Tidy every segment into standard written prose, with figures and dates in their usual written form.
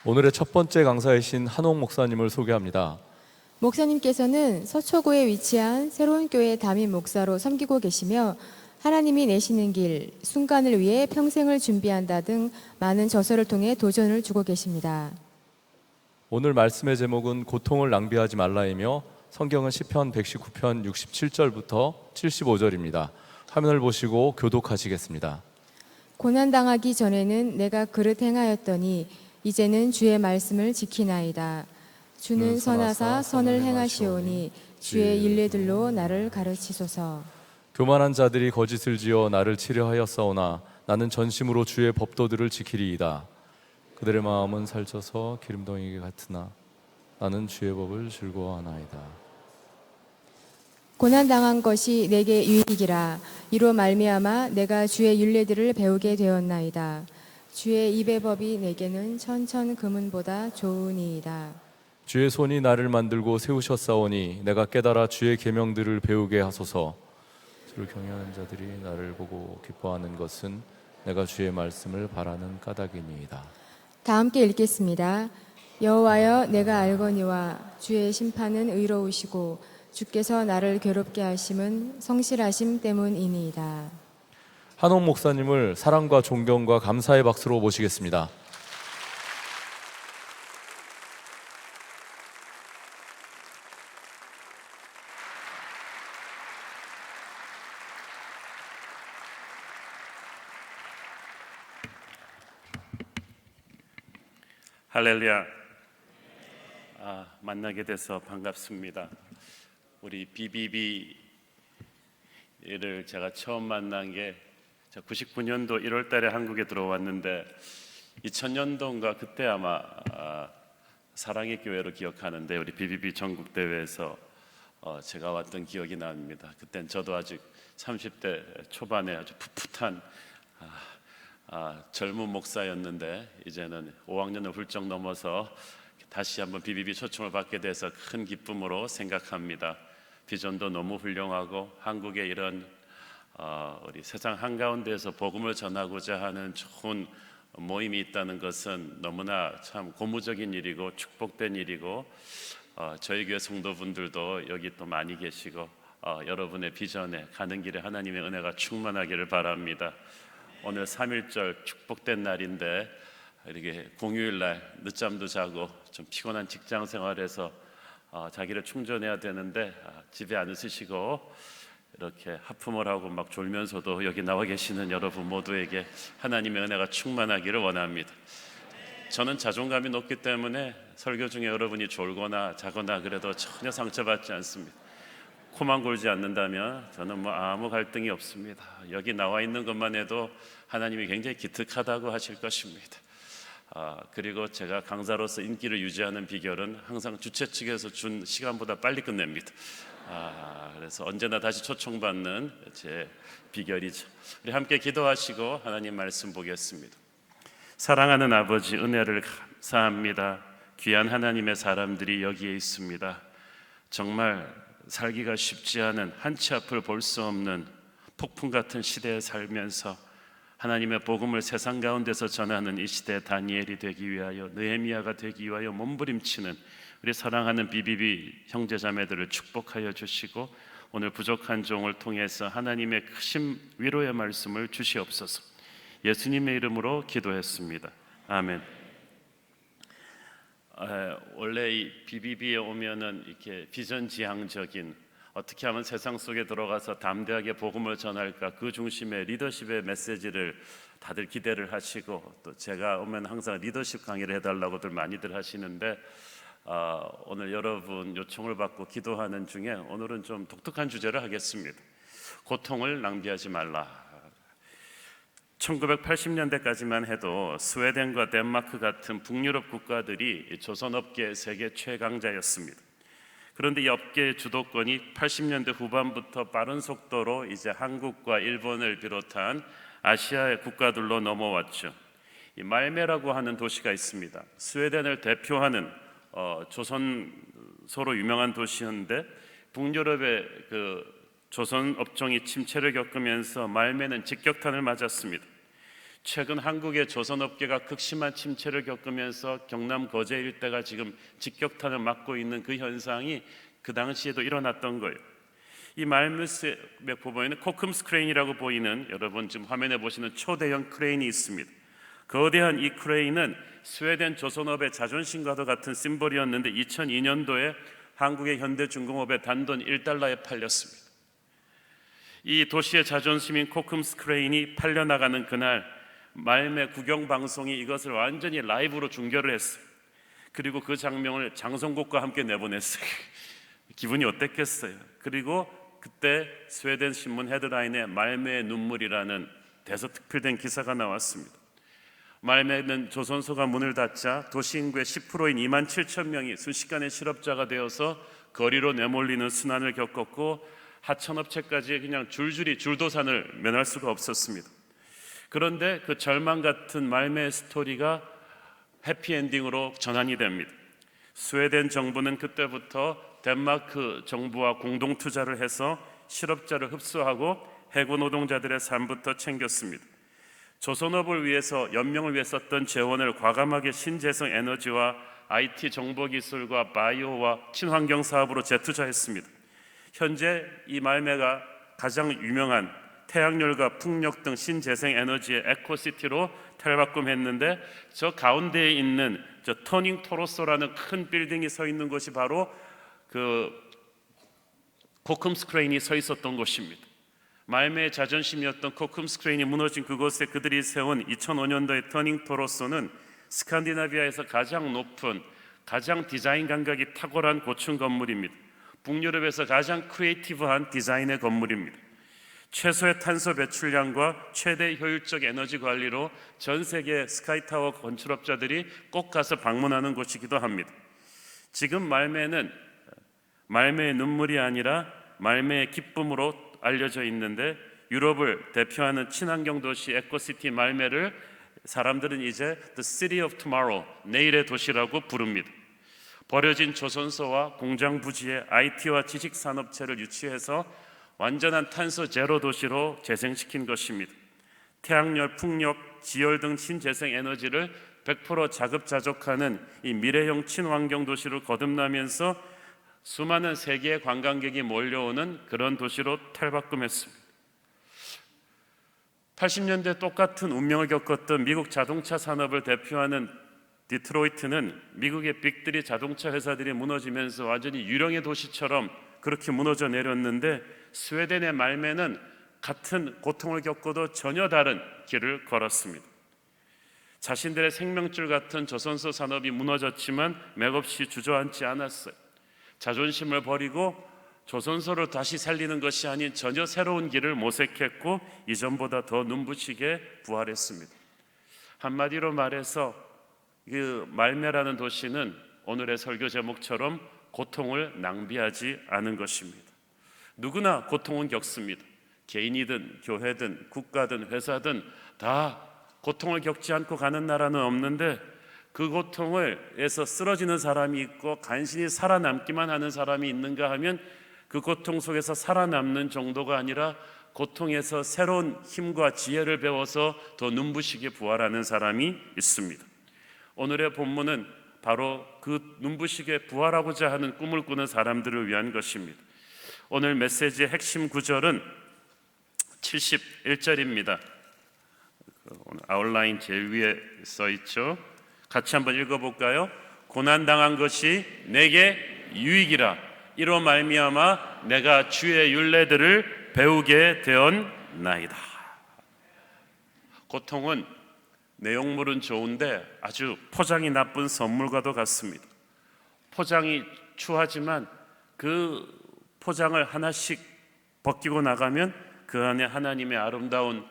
오늘의 첫 번째 강사이신 한옥 목사님을 소개합니다. 목사님께서는 서초구에 위치한 새로운 교회 담임 목사로 섬기고 계시며 하나님이 내시는 길, 순간을 위해 평생을 준비한다 등 많은 저서를 통해 도전을 주고 계십니다. 오늘 말씀의 제목은 고통을 낭비하지 말라이며 성경은 시편 119편 67절부터 75절입니다. 화면을 보시고 교독하시겠습니다. 고난당하기 전에는 내가 그릇 행하였더니 이제는 주의 말씀을 지키나이다. 주는 선하사 선을 행하시오니 주의 일례들로 나를 가르치소서. 교만한 자들이 거짓을 지어 나를 치려하였사오나 나는 전심으로 주의 법도들을 지키리이다. 그들의 마음은 살쪄서 기름덩이 같으나 나는 주의 법을 즐거워하나이다. 고난당한 것이 내게 유익이라. 이로 말미암아 내가 주의 율례들을 배우게 되었나이다. 주의 입의 법이 내게는 천천 금은보다 좋으니이다. 주의 손이 나를 만들고 세우셨사오니 내가 깨달아 주의 계명들을 배우게 하소서. 주를 경외하는 자들이 나를 보고 기뻐하는 것은 내가 주의 말씀을 바라는 까닭이니이다. 다 함께 읽겠습니다. 여호와여, 내가 알거니와 주의 심판은 의로우시고 주께서 나를 괴롭게 하심은 성실하심 때문이니이다. 한옥 목사님을 사랑과 존경과 감사의 박수로 모시겠습니다. 할렐루야. 만나게 돼서 반갑습니다. 우리 BBB를 제가 처음 만난 게 99년도 1월 달에 한국에 들어왔는데 2000년도인가 그때 아마 사랑의 교회로 기억하는데 우리 BBB 전국대회에서 제가 왔던 기억이 납니다. 그땐 저도 아직 30대 초반에 아주 풋풋한 젊은 목사였는데 이제는 5학년을 훌쩍 넘어서 다시 한번 BBB 초청을 받게 돼서 큰 기쁨으로 생각합니다. 비전도 너무 훌륭하고 한국에 이런 우리 세상 한가운데에서 복음을 전하고자 하는 좋은 모임이 있다는 것은 너무나 참 고무적인 일이고 축복된 일이고 저희 교회 성도분들도 여기 또 많이 계시고 여러분의 비전에 가는 길에 하나님의 은혜가 충만하기를 바랍니다. 오늘 3.1절 축복된 날인데 이렇게 공휴일날 늦잠도 자고 좀 피곤한 직장 생활에서 자기를 충전해야 되는데 집에 안 있으시고 이렇게 하품을 하고 막 졸면서도 여기 나와 계시는 여러분 모두에게 하나님의 은혜가 충만하기를 원합니다. 저는 자존감이 높기 때문에 설교 중에 여러분이 졸거나 자거나 그래도 전혀 상처받지 않습니다. 코만 골지 않는다면 저는 아무 갈등이 없습니다. 여기 나와 있는 것만 해도 하나님이 굉장히 기특하다고 하실 것입니다. 그리고 제가 강사로서 인기를 유지하는 비결은 항상 주최 측에서 준 시간보다 빨리 끝냅니다. 그래서 언제나 다시 초청받는 제 비결이죠. 우리 함께 기도하시고 하나님 말씀 보겠습니다. 사랑하는 아버지, 은혜를 감사합니다. 귀한 하나님의 사람들이 여기에 있습니다. 정말 살기가 쉽지 않은 한치 앞을 볼 수 없는 폭풍 같은 시대에 살면서 하나님의 복음을 세상 가운데서 전하는 이 시대 다니엘이 되기 위하여, 느헤미야가 되기 위하여 몸부림치는 우리 사랑하는 BBB 형제자매들을 축복하여 주시고 오늘 부족한 종을 통해서 하나님의 크신 위로의 말씀을 주시옵소서. 예수님의 이름으로 기도했습니다. 아멘. 원래 이 BBB에 오면은 이렇게 비전지향적인 어떻게 하면 세상 속에 들어가서 담대하게 복음을 전할까 그 중심의 리더십의 메시지를 다들 기대를 하시고 또 제가 오면 항상 리더십 강의를 해달라고들 많이들 하시는데 오늘 여러분 요청을 받고 기도하는 중에 오늘은 좀 독특한 주제를 하겠습니다. 고통을 낭비하지 말라. 1980년대까지만 해도 스웨덴과 덴마크 같은 북유럽 국가들이 조선업계 세계 최강자였습니다. 그런데 이 업계의 주도권이 80년대 후반부터 빠른 속도로 이제 한국과 일본을 비롯한 아시아의 국가들로 넘어왔죠. 이 말메라고 하는 도시가 있습니다. 스웨덴을 대표하는 조선소로 유명한 도시였는데 북유럽의 그 조선 업종이 침체를 겪으면서 말매는 직격탄을 맞았습니다. 최근 한국의 조선업계가 극심한 침체를 겪으면서 경남 거제 일대가 지금 직격탄을 맞고 있는 그 현상이 그 당시에도 일어났던 거예요. 이 말미에 보면은 코큼스 크레인이라고 보이는, 여러분 지금 화면에 보시는 초대형 크레인이 있습니다. 거대한 이 크레인은 스웨덴 조선업의 자존심과도 같은 심볼이었는데 2002년도에 한국의 현대중공업의 단돈 $1에 팔렸습니다. 이 도시의 자존심인 코큼스 크레인이 팔려나가는 그날, 말매 국영방송이 이것을 완전히 라이브로 중계를 했어요. 그리고 그 장면을 장성국과 함께 내보냈어요. 기분이 어땠겠어요? 그리고 그때 스웨덴 신문 헤드라인에 말매의 눈물이라는 대서특필된 기사가 나왔습니다. 말매는 조선소가 문을 닫자 도시 인구의 10%인 27,000명이 순식간에 실업자가 되어서 거리로 내몰리는 순환을 겪었고, 하천업체까지 그냥 줄줄이 줄도산을 면할 수가 없었습니다. 그런데 그 절망 같은 말매의 스토리가 해피엔딩으로 전환이 됩니다. 스웨덴 정부는 그때부터 덴마크 정부와 공동 투자를 해서 실업자를 흡수하고 해고 노동자들의 삶부터 챙겼습니다. 조선업을 위해서, 연명을 위해 썼던 재원을 과감하게 신재생 에너지와 IT 정보기술과 바이오와 친환경 사업으로 재투자했습니다. 현재 이 말매가 가장 유명한 태양열과 풍력 등 신재생 에너지의 에코시티로 탈바꿈했는데, 저 가운데에 있는 저 터닝 토로소라는 큰 빌딩이 서 있는 곳이 바로 그 코큼스 크레인이 서 있었던 곳입니다. 말매의 자존심이었던 코큼스 크레인이 무너진 그곳에 그들이 세운 2005년도의 터닝 토로소는 스칸디나비아에서 가장 높은, 가장 디자인 감각이 탁월한 고층 건물입니다. 북유럽에서 가장 크리에이티브한 디자인의 건물입니다. 최소의 탄소 배출량과 최대 효율적 에너지 관리로 전 세계 스카이타워 건축업자들이 꼭 가서 방문하는 곳이기도 합니다. 지금 말매는 말매의 눈물이 아니라 말매의 기쁨으로 알려져 있는데, 유럽을 대표하는 친환경 도시 에코시티 말매를 사람들은 이제 The City of Tomorrow, 내일의 도시라고 부릅니다. 버려진 조선소와 공장 부지에 IT와 지식산업체를 유치해서 완전한 탄소 제로 도시로 재생시킨 것입니다. 태양열, 풍력, 지열 등 신재생 에너지를 100% 자급자족하는 이 미래형 친환경 도시로 거듭나면서 수많은 세계의 관광객이 몰려오는 그런 도시로 탈바꿈했습니다. 80년대 똑같은 운명을 겪었던 미국 자동차 산업을 대표하는 디트로이트는 미국의 빅3 자동차 회사들이 무너지면서 완전히 유령의 도시처럼 그렇게 무너져 내렸는데, 스웨덴의 말매는 같은 고통을 겪고도 전혀 다른 길을 걸었습니다. 자신들의 생명줄 같은 조선소 산업이 무너졌지만 맥없이 주저앉지 않았어요. 자존심을 버리고 조선소를 다시 살리는 것이 아닌 전혀 새로운 길을 모색했고, 이전보다 더 눈부시게 부활했습니다. 한마디로 말해서 그 말매라는 도시는 오늘의 설교 제목처럼 고통을 낭비하지 않은 것입니다. 누구나 고통은 겪습니다. 개인이든 교회든 국가든 회사든 다 고통을 겪지 않고 가는 나라는 없는데, 그 고통에서 쓰러지는 사람이 있고 간신히 살아남기만 하는 사람이 있는가 하면, 그 고통 속에서 살아남는 정도가 아니라 고통에서 새로운 힘과 지혜를 배워서 더 눈부시게 부활하는 사람이 있습니다. 오늘의 본문은 바로 그 눈부시게 부활하고자 하는 꿈을 꾸는 사람들을 위한 것입니다. 오늘 메시지의 핵심 구절은 71절입니다. 오늘 아웃라인 제일 위에 써 있죠. 같이 한번 읽어볼까요? 고난당한 것이 내게 유익이라, 이로 말미암아 내가 주의 율례들을 배우게 되었나이다. 고통은 내용물은 좋은데 아주 포장이 나쁜 선물과도 같습니다. 포장이 추하지만 그 포장을 하나씩 벗기고 나가면 그 안에 하나님의 아름다운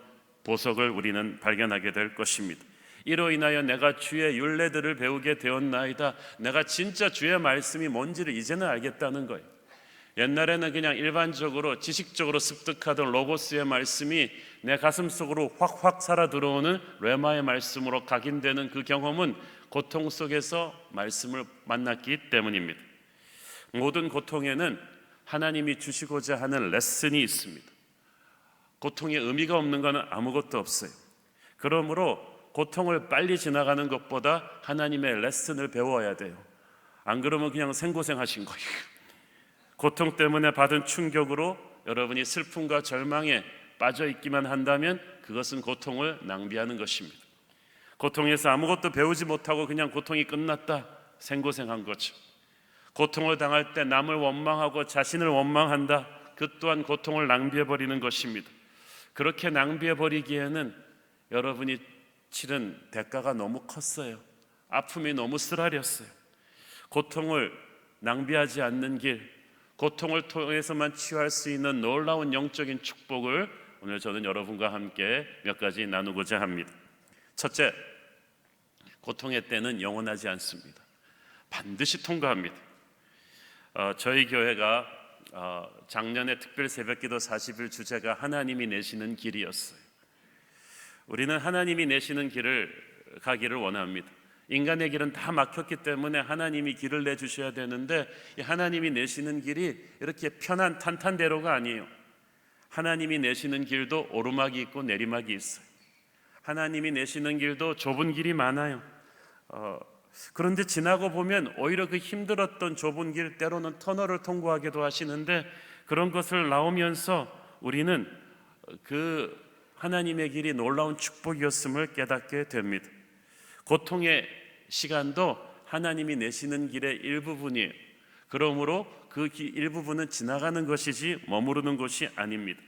보석을 우리는 발견하게 될 것입니다. 이로 인하여 내가 주의 율례들을 배우게 되었나이다. 내가 진짜 주의 말씀이 뭔지를 이제는 알겠다는 거예요. 옛날에는 그냥 일반적으로 지식적으로 습득하던 로고스의 말씀이 내 가슴 속으로 확확 살아 들어오는 레마의 말씀으로 각인되는 그 경험은 고통 속에서 말씀을 만났기 때문입니다. 모든 고통에는 하나님이 주시고자 하는 레슨이 있습니다. 고통에 의미가 없는 것은 아무것도 없어요. 그러므로 고통을 빨리 지나가는 것보다 하나님의 레슨을 배워야 돼요. 안 그러면 그냥 생고생하신 거예요. 고통 때문에 받은 충격으로 여러분이 슬픔과 절망에 빠져 있기만 한다면 그것은 고통을 낭비하는 것입니다. 고통에서 아무것도 배우지 못하고 그냥 고통이 끝났다, 생고생한 거죠. 고통을 당할 때 남을 원망하고 자신을 원망한다, 그 또한 고통을 낭비해버리는 것입니다. 그렇게 낭비해버리기에는 여러분이 치른 대가가 너무 컸어요. 아픔이 너무 쓰라렸어요. 고통을 낭비하지 않는 길, 고통을 통해서만 치유할 수 있는 놀라운 영적인 축복을 오늘 저는 여러분과 함께 몇 가지 나누고자 합니다. 첫째, 고통의 때는 영원하지 않습니다. 반드시 통과합니다. 저희 교회가 작년에 특별 새벽기도 40일 주제가 하나님이 내시는 길이었어요. 우리는 하나님이 내시는 길을 가기를 원합니다. 인간의 길은 다 막혔기 때문에 하나님이 길을 내주셔야 되는데, 이 하나님이 내시는 길이 이렇게 편한 탄탄대로가 아니에요. 하나님이 내시는 길도 오르막이 있고 내리막이 있어요. 하나님이 내시는 길도 좁은 길이 많아요. 그런데 지나고 보면 오히려 그 힘들었던 좁은 길, 때로는 터널을 통과하기도 하시는데, 그런 것을 나오면서 우리는 그 하나님의 길이 놀라운 축복이었음을 깨닫게 됩니다. 고통의 시간도 하나님이 내시는 길의 일부분이에요. 그러므로 그 일부분은 지나가는 것이지 머무르는 것이 아닙니다.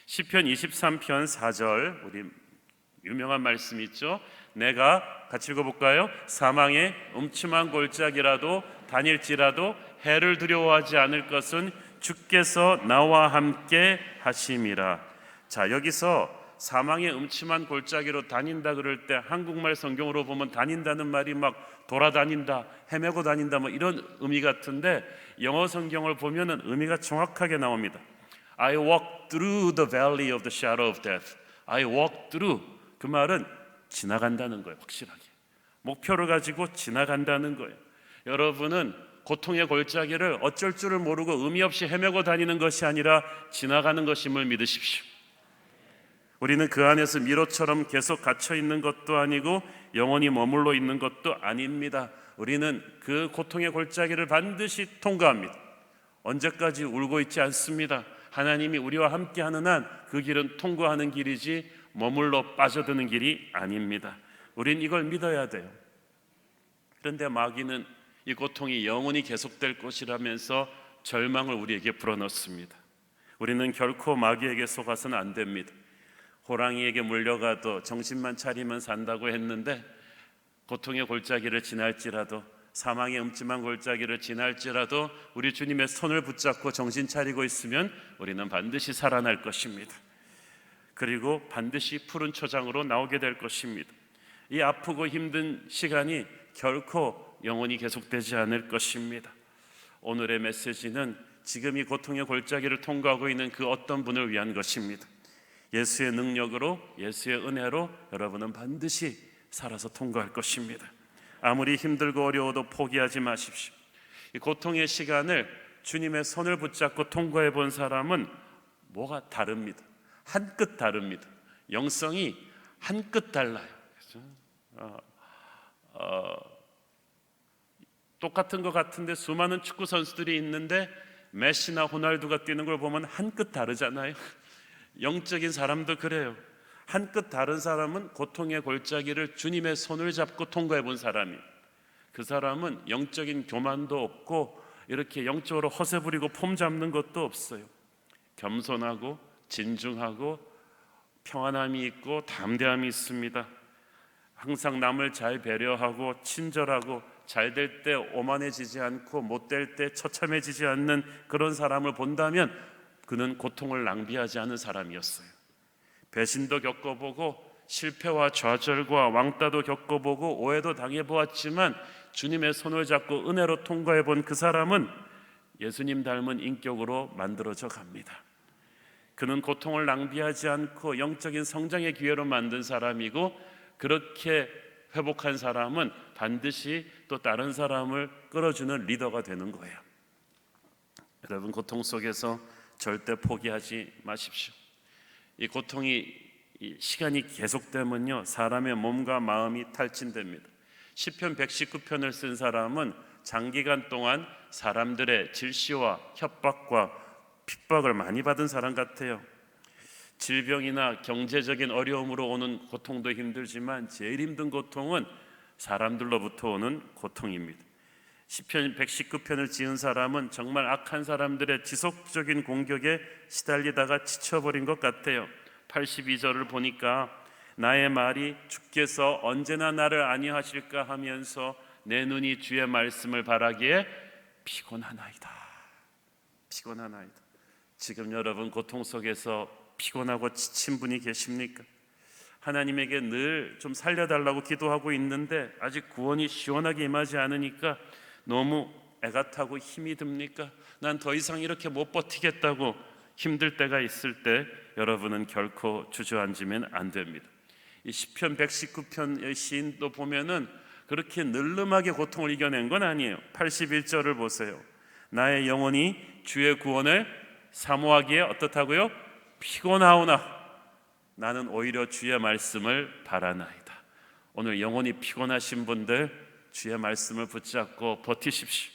시편 23편 4절, 우리 유명한 말씀이 있죠. 내가 같이 읽어볼까요? 사망의 음침한 골짜기라도 다닐지라도 해를 두려워하지 않을 것은 주께서 나와 함께 하심이라. 자, 여기서 사망의 음침한 골짜기로 다닌다 그럴 때 한국말 성경으로 보면 다닌다는 말이 막 돌아다닌다, 헤매고 다닌다 뭐 이런 의미 같은데, 영어 성경을 보면은 의미가 정확하게 나옵니다. I walk through the valley of the shadow of death. I walk through, 그 말은 지나간다는 거예요. 확실하게 목표를 가지고 지나간다는 거예요. 여러분은 고통의 골짜기를 어쩔 줄을 모르고 의미 없이 헤매고 다니는 것이 아니라 지나가는 것임을 믿으십시오. 우리는 그 안에서 미로처럼 계속 갇혀 있는 것도 아니고 영원히 머물러 있는 것도 아닙니다. 우리는 그 고통의 골짜기를 반드시 통과합니다. 언제까지 울고 있지 않습니다. 하나님이 우리와 함께하는 한 그 길은 통과하는 길이지 머물러 빠져드는 길이 아닙니다. 우린 이걸 믿어야 돼요. 그런데 마귀는 이 고통이 영원히 계속될 것이라면서 절망을 우리에게 불어넣습니다. 우리는 결코 마귀에게 속아서는 안 됩니다. 호랑이에게 물려가도 정신만 차리면 산다고 했는데, 고통의 골짜기를 지날지라도, 사망의 음침한 골짜기를 지날지라도 우리 주님의 손을 붙잡고 정신 차리고 있으면 우리는 반드시 살아날 것입니다. 그리고 반드시 푸른 초장으로 나오게 될 것입니다. 이 아프고 힘든 시간이 결코 영원히 계속되지 않을 것입니다. 오늘의 메시지는 지금 이 고통의 골짜기를 통과하고 있는 그 어떤 분을 위한 것입니다. 예수의 능력으로, 예수의 은혜로 여러분은 반드시 살아서 통과할 것입니다. 아무리 힘들고 어려워도 포기하지 마십시오. 이 고통의 시간을 주님의 손을 붙잡고 통과해 본 사람은 뭐가 다릅니다. 한 끗 다릅니다. 영성이 한 끗 달라요. 그렇죠? 똑같은 것 같은데 수많은 축구 선수들이 있는데 메시나 호날두가 뛰는 걸 보면 한 끗 다르잖아요. 영적인 사람도 그래요. 한 끗 다른 사람은 고통의 골짜기를 주님의 손을 잡고 통과해 본 사람이에요. 그 사람은 영적인 교만도 없고 이렇게 영적으로 허세 부리고 폼 잡는 것도 없어요. 겸손하고 진중하고 평안함이 있고 담대함이 있습니다. 항상 남을 잘 배려하고 친절하고 잘 될 때 오만해지지 않고 못 될 때 처참해지지 않는 그런 사람을 본다면 그는 고통을 낭비하지 않은 사람이었어요. 배신도 겪어보고 실패와 좌절과 왕따도 겪어보고 오해도 당해보았지만 주님의 손을 잡고 은혜로 통과해본 그 사람은 예수님 닮은 인격으로 만들어져 갑니다. 그는 고통을 낭비하지 않고 영적인 성장의 기회로 만든 사람이고, 그렇게 회복한 사람은 반드시 또 다른 사람을 끌어주는 리더가 되는 거예요. 여러분, 고통 속에서 절대 포기하지 마십시오. 이 고통이 이 시간이 계속되면요 사람의 몸과 마음이 탈진됩니다. 시편 119편을 쓴 사람은 장기간 동안 사람들의 질시와 협박과 핍박을 많이 받은 사람 같아요. 질병이나 경제적인 어려움으로 오는 고통도 힘들지만 제일 힘든 고통은 사람들로부터 오는 고통입니다. 시편 119편을 지은 사람은 정말 악한 사람들의 지속적인 공격에 시달리다가 지쳐버린 것 같아요. 82절을 보니까 나의 말이 주께서 언제나 나를 안위하실까 하면서 내 눈이 주의 말씀을 바라기에 피곤하나이다. 피곤하나이다. 지금 여러분 고통 속에서 피곤하고 지친 분이 계십니까? 하나님에게 늘 좀 살려달라고 기도하고 있는데 아직 구원이 시원하게 임하지 않으니까 너무 애가 타고 힘이 듭니까? 난 더 이상 이렇게 못 버티겠다고 힘들 때가 있을 때 여러분은 결코 주저앉으면 안 됩니다. 이 시편 119편의 시인도 보면은 그렇게 늘름하게 고통을 이겨낸 건 아니에요. 81절을 보세요. 나의 영혼이 주의 구원을 사모하기에 어떻다고요? 피곤하오나 나는 오히려 주의 말씀을 바라나이다. 오늘 영혼이 피곤하신 분들 주의 말씀을 붙잡고 버티십시오.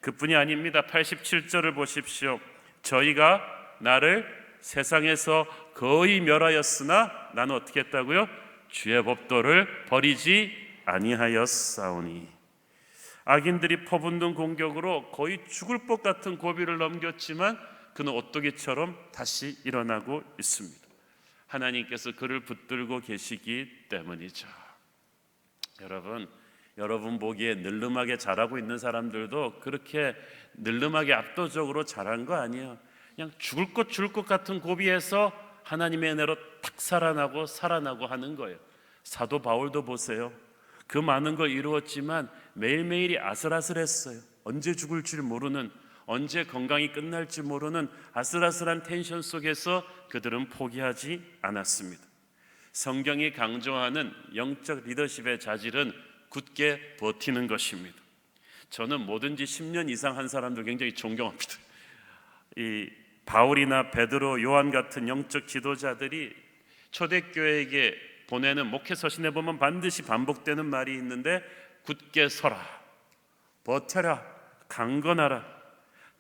그뿐이 아닙니다. 87절을 보십시오. 저희가 나를 세상에서 거의 멸하였으나 나는 어떻게 했다고요? 주의 법도를 버리지 아니하였사오니. 악인들이 퍼붓는 공격으로 거의 죽을 것 같은 고비를 넘겼지만 그는 오뚜기처럼 다시 일어나고 있습니다. 하나님께서 그를 붙들고 계시기 때문이죠. 여러분 보기에 늘름하게 잘하고 있는 사람들도 그렇게 늘름하게 압도적으로 잘한 거 아니에요. 그냥 죽을 것 같은 고비에서 하나님의 은혜로 탁 살아나고 하는 거예요. 사도 바울도 보세요. 그 많은 걸 이루었지만 매일매일이 아슬아슬했어요. 언제 죽을지 모르는, 언제 건강이 끝날지 모르는 아슬아슬한 텐션 속에서 그들은 포기하지 않았습니다. 성경이 강조하는 영적 리더십의 자질은 굳게 버티는 것입니다. 저는 뭐든지 10년 이상 한 사람들 굉장히 존경합니다. 이 바울이나 베드로, 요한 같은 영적 지도자들이 초대교회에게 보내는 목회 서신에 보면 반드시 반복되는 말이 있는데 굳게 서라, 버텨라, 강건하라.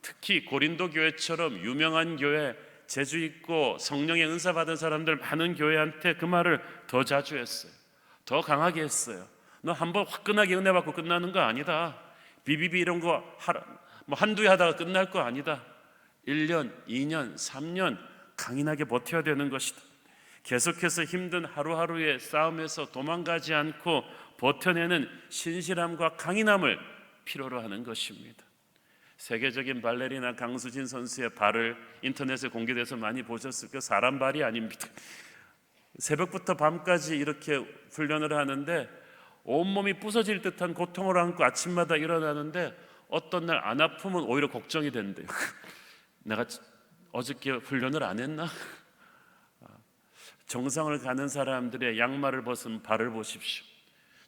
특히 고린도 교회처럼 유명한 교회, 재주 있고 성령의 은사 받은 사람들 많은 교회한테 그 말을 더 자주 했어요. 더 강하게 했어요. 너 한번 화끈하게 은혜 받고 끝나는 거 아니다. 비비비 이런 거 뭐 한두 해 하다가 끝날 거 아니다. 1년, 2년, 3년 강인하게 버텨야 되는 것이다. 계속해서 힘든 하루하루의 싸움에서 도망가지 않고 버텨내는 신실함과 강인함을 필요로 하는 것입니다. 세계적인 발레리나 강수진 선수의 발을 인터넷에 공개돼서 많이 보셨을 거예요. 사람 발이 아닙니다. 새벽부터 밤까지 이렇게 훈련을 하는데 온몸이 부서질 듯한 고통을 안고 아침마다 일어나는데 어떤 날 안 아프면 오히려 걱정이 된대요. 내가 어저께 훈련을 안 했나? 정상을 가는 사람들의 양말을 벗은 발을 보십시오.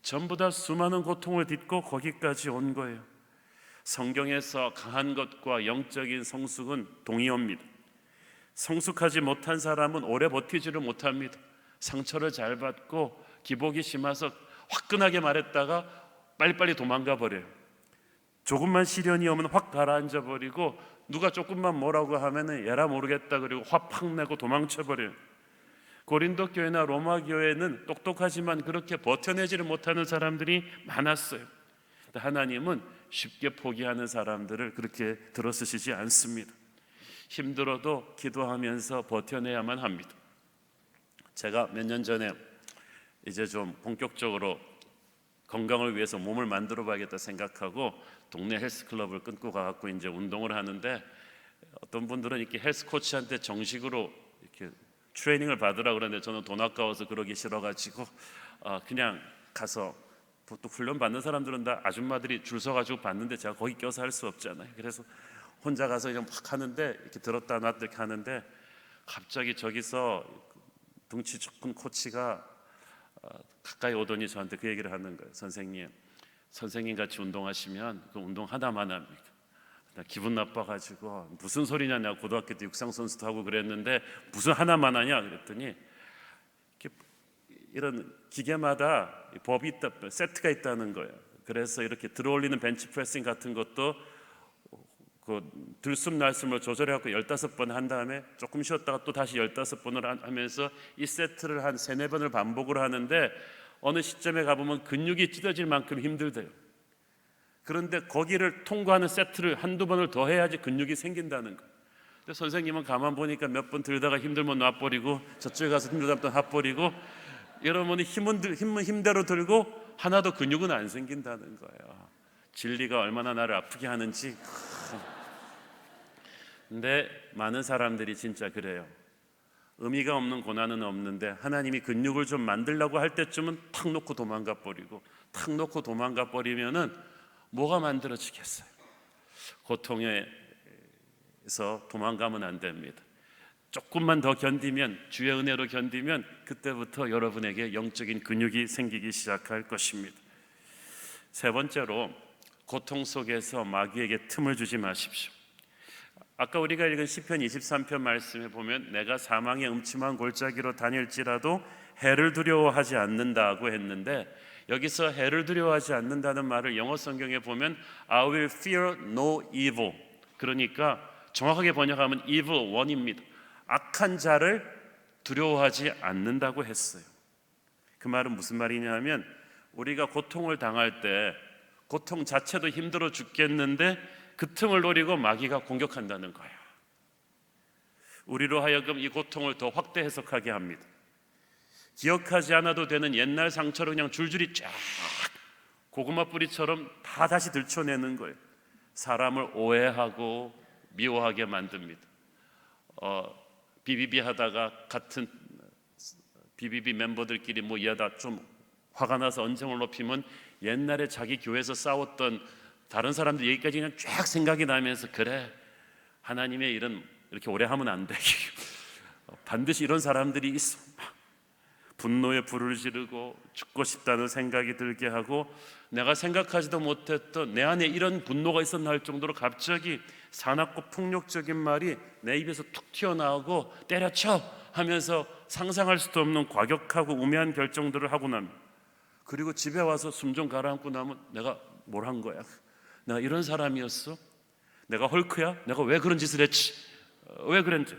전부 다 수많은 고통을 딛고 거기까지 온 거예요. 성경에서 강한 것과 영적인 성숙은 동의어입니다. 성숙하지 못한 사람은 오래 버티지를 못합니다. 상처를 잘 받고 기복이 심해서 화끈하게 말했다가 빨리빨리 도망가 버려요. 조금만 시련이 오면 확 가라앉아 버리고 누가 조금만 뭐라고 하면은 얘라 모르겠다 그리고 화 팍 내고 도망쳐 버려요. 고린도 교회나 로마 교회는 똑똑하지만 그렇게 버텨내지를 못하는 사람들이 많았어요. 하나님은 쉽게 포기하는 사람들을 그렇게 들어쓰시지 않습니다. 힘들어도 기도하면서 버텨내야만 합니다. 제가 몇 년 전에 이제 좀 본격적으로 건강을 위해서 몸을 만들어 봐야겠다 생각하고 동네 헬스클럽을 끊고 가갖고 이제 운동을 하는데 어떤 분들은 이렇게 헬스 코치한테 정식으로 이렇게 트레이닝을 받으라고 그러는데 저는 돈 아까워서 그러기 싫어가지고 그냥 가서 또 훈련 받는 사람들은 다 아줌마들이 줄 서가지고 받는데 제가 거기 껴서 할 수 없잖아요. 그래서 혼자 가서 그냥 막 하는데 이렇게 들었다 놨다 이렇게 하는데 갑자기 저기서 덩치 큰 코치가 가까이 오더니 저한테 그 얘기를 하는 거예요. 선생님 같이 운동하시면 그 운동 하나만 합니까? 나 기분 나빠가지고 무슨 소리냐, 내가 고등학교 때 육상 선수도 하고 그랬는데 무슨 하나만 하냐 그랬더니 이런 기계마다 법이 있다, 세트가 있다는 거예요. 그래서 이렇게 들어올리는 벤치프레싱 같은 것도 그 들숨 날숨을 조절해갖고 15번 한 다음에 조금 쉬었다가 또 다시 15번을 하면서 이 세트를 한 3-4번을 반복을 하는데 어느 시점에 가보면 근육이 찢어질 만큼 힘들대요. 그런데 거기를 통과하는 세트를 한두 번을 더 해야지 근육이 생긴다는 거예요. 근데 선생님은 가만 보니까 몇 번 들다가 힘들면 놔버리고 저쪽에 가서 힘들다 또 놔버리고 이러면 힘은 힘대로 들고 하나도 근육은 안 생긴다는 거예요. 진리가 얼마나 나를 아프게 하는지. 근데 많은 사람들이 진짜 그래요. 의미가 없는 고난은 없는데 하나님이 근육을 좀 만들려고 할 때쯤은 탁 놓고 도망가 버리고 탁 놓고 도망가 버리면은 뭐가 만들어지겠어요? 고통에서 도망가면 안 됩니다. 조금만 더 견디면, 주의 은혜로 견디면 그때부터 여러분에게 영적인 근육이 생기기 시작할 것입니다. 세 번째로, 고통 속에서 마귀에게 틈을 주지 마십시오. 아까 우리가 읽은 시편 23편 말씀에 보면 내가 사망의 음침한 골짜기로 다닐지라도 해를 두려워하지 않는다고 했는데, 여기서 해를 두려워하지 않는다는 말을 영어 성경에 보면 I will fear no evil, 그러니까 정확하게 번역하면 evil one입니다. 악한 자를 두려워하지 않는다고 했어요. 그 말은 무슨 말이냐면 우리가 고통을 당할 때 고통 자체도 힘들어 죽겠는데 그 틈을 노리고 마귀가 공격한다는 거예요. 우리로 하여금 이 고통을 더 확대 해석하게 합니다. 기억하지 않아도 되는 옛날 상처를 그냥 줄줄이 쫙 고구마 뿌리처럼 다 다시 들춰내는 거예요. 사람을 오해하고 미워하게 만듭니다. BBB 하다가 같은 BBB 멤버들끼리 뭐 이하다 좀 화가 나서 언쟁을 높이면 옛날에 자기 교회에서 싸웠던 다른 사람들 얘기까지 그냥 쫙 생각이 나면서 그래, 하나님의 일은 이렇게 오래 하면 안 돼. 반드시 이런 사람들이 있어. 분노에 불을 지르고 죽고 싶다는 생각이 들게 하고 내가 생각하지도 못했던 내 안에 이런 분노가 있었나 할 정도로 갑자기 사납고 폭력적인 말이 내 입에서 툭 튀어나오고 때려쳐 하면서 상상할 수도 없는 과격하고 우매한 결정들을 하고 납니다. 그리고 집에 와서 숨 좀 가라앉고 나면 내가 뭘 한 거야? 내가 이런 사람이었어? 내가 헐크야? 내가 왜 그런 짓을 했지? 왜 그랬지?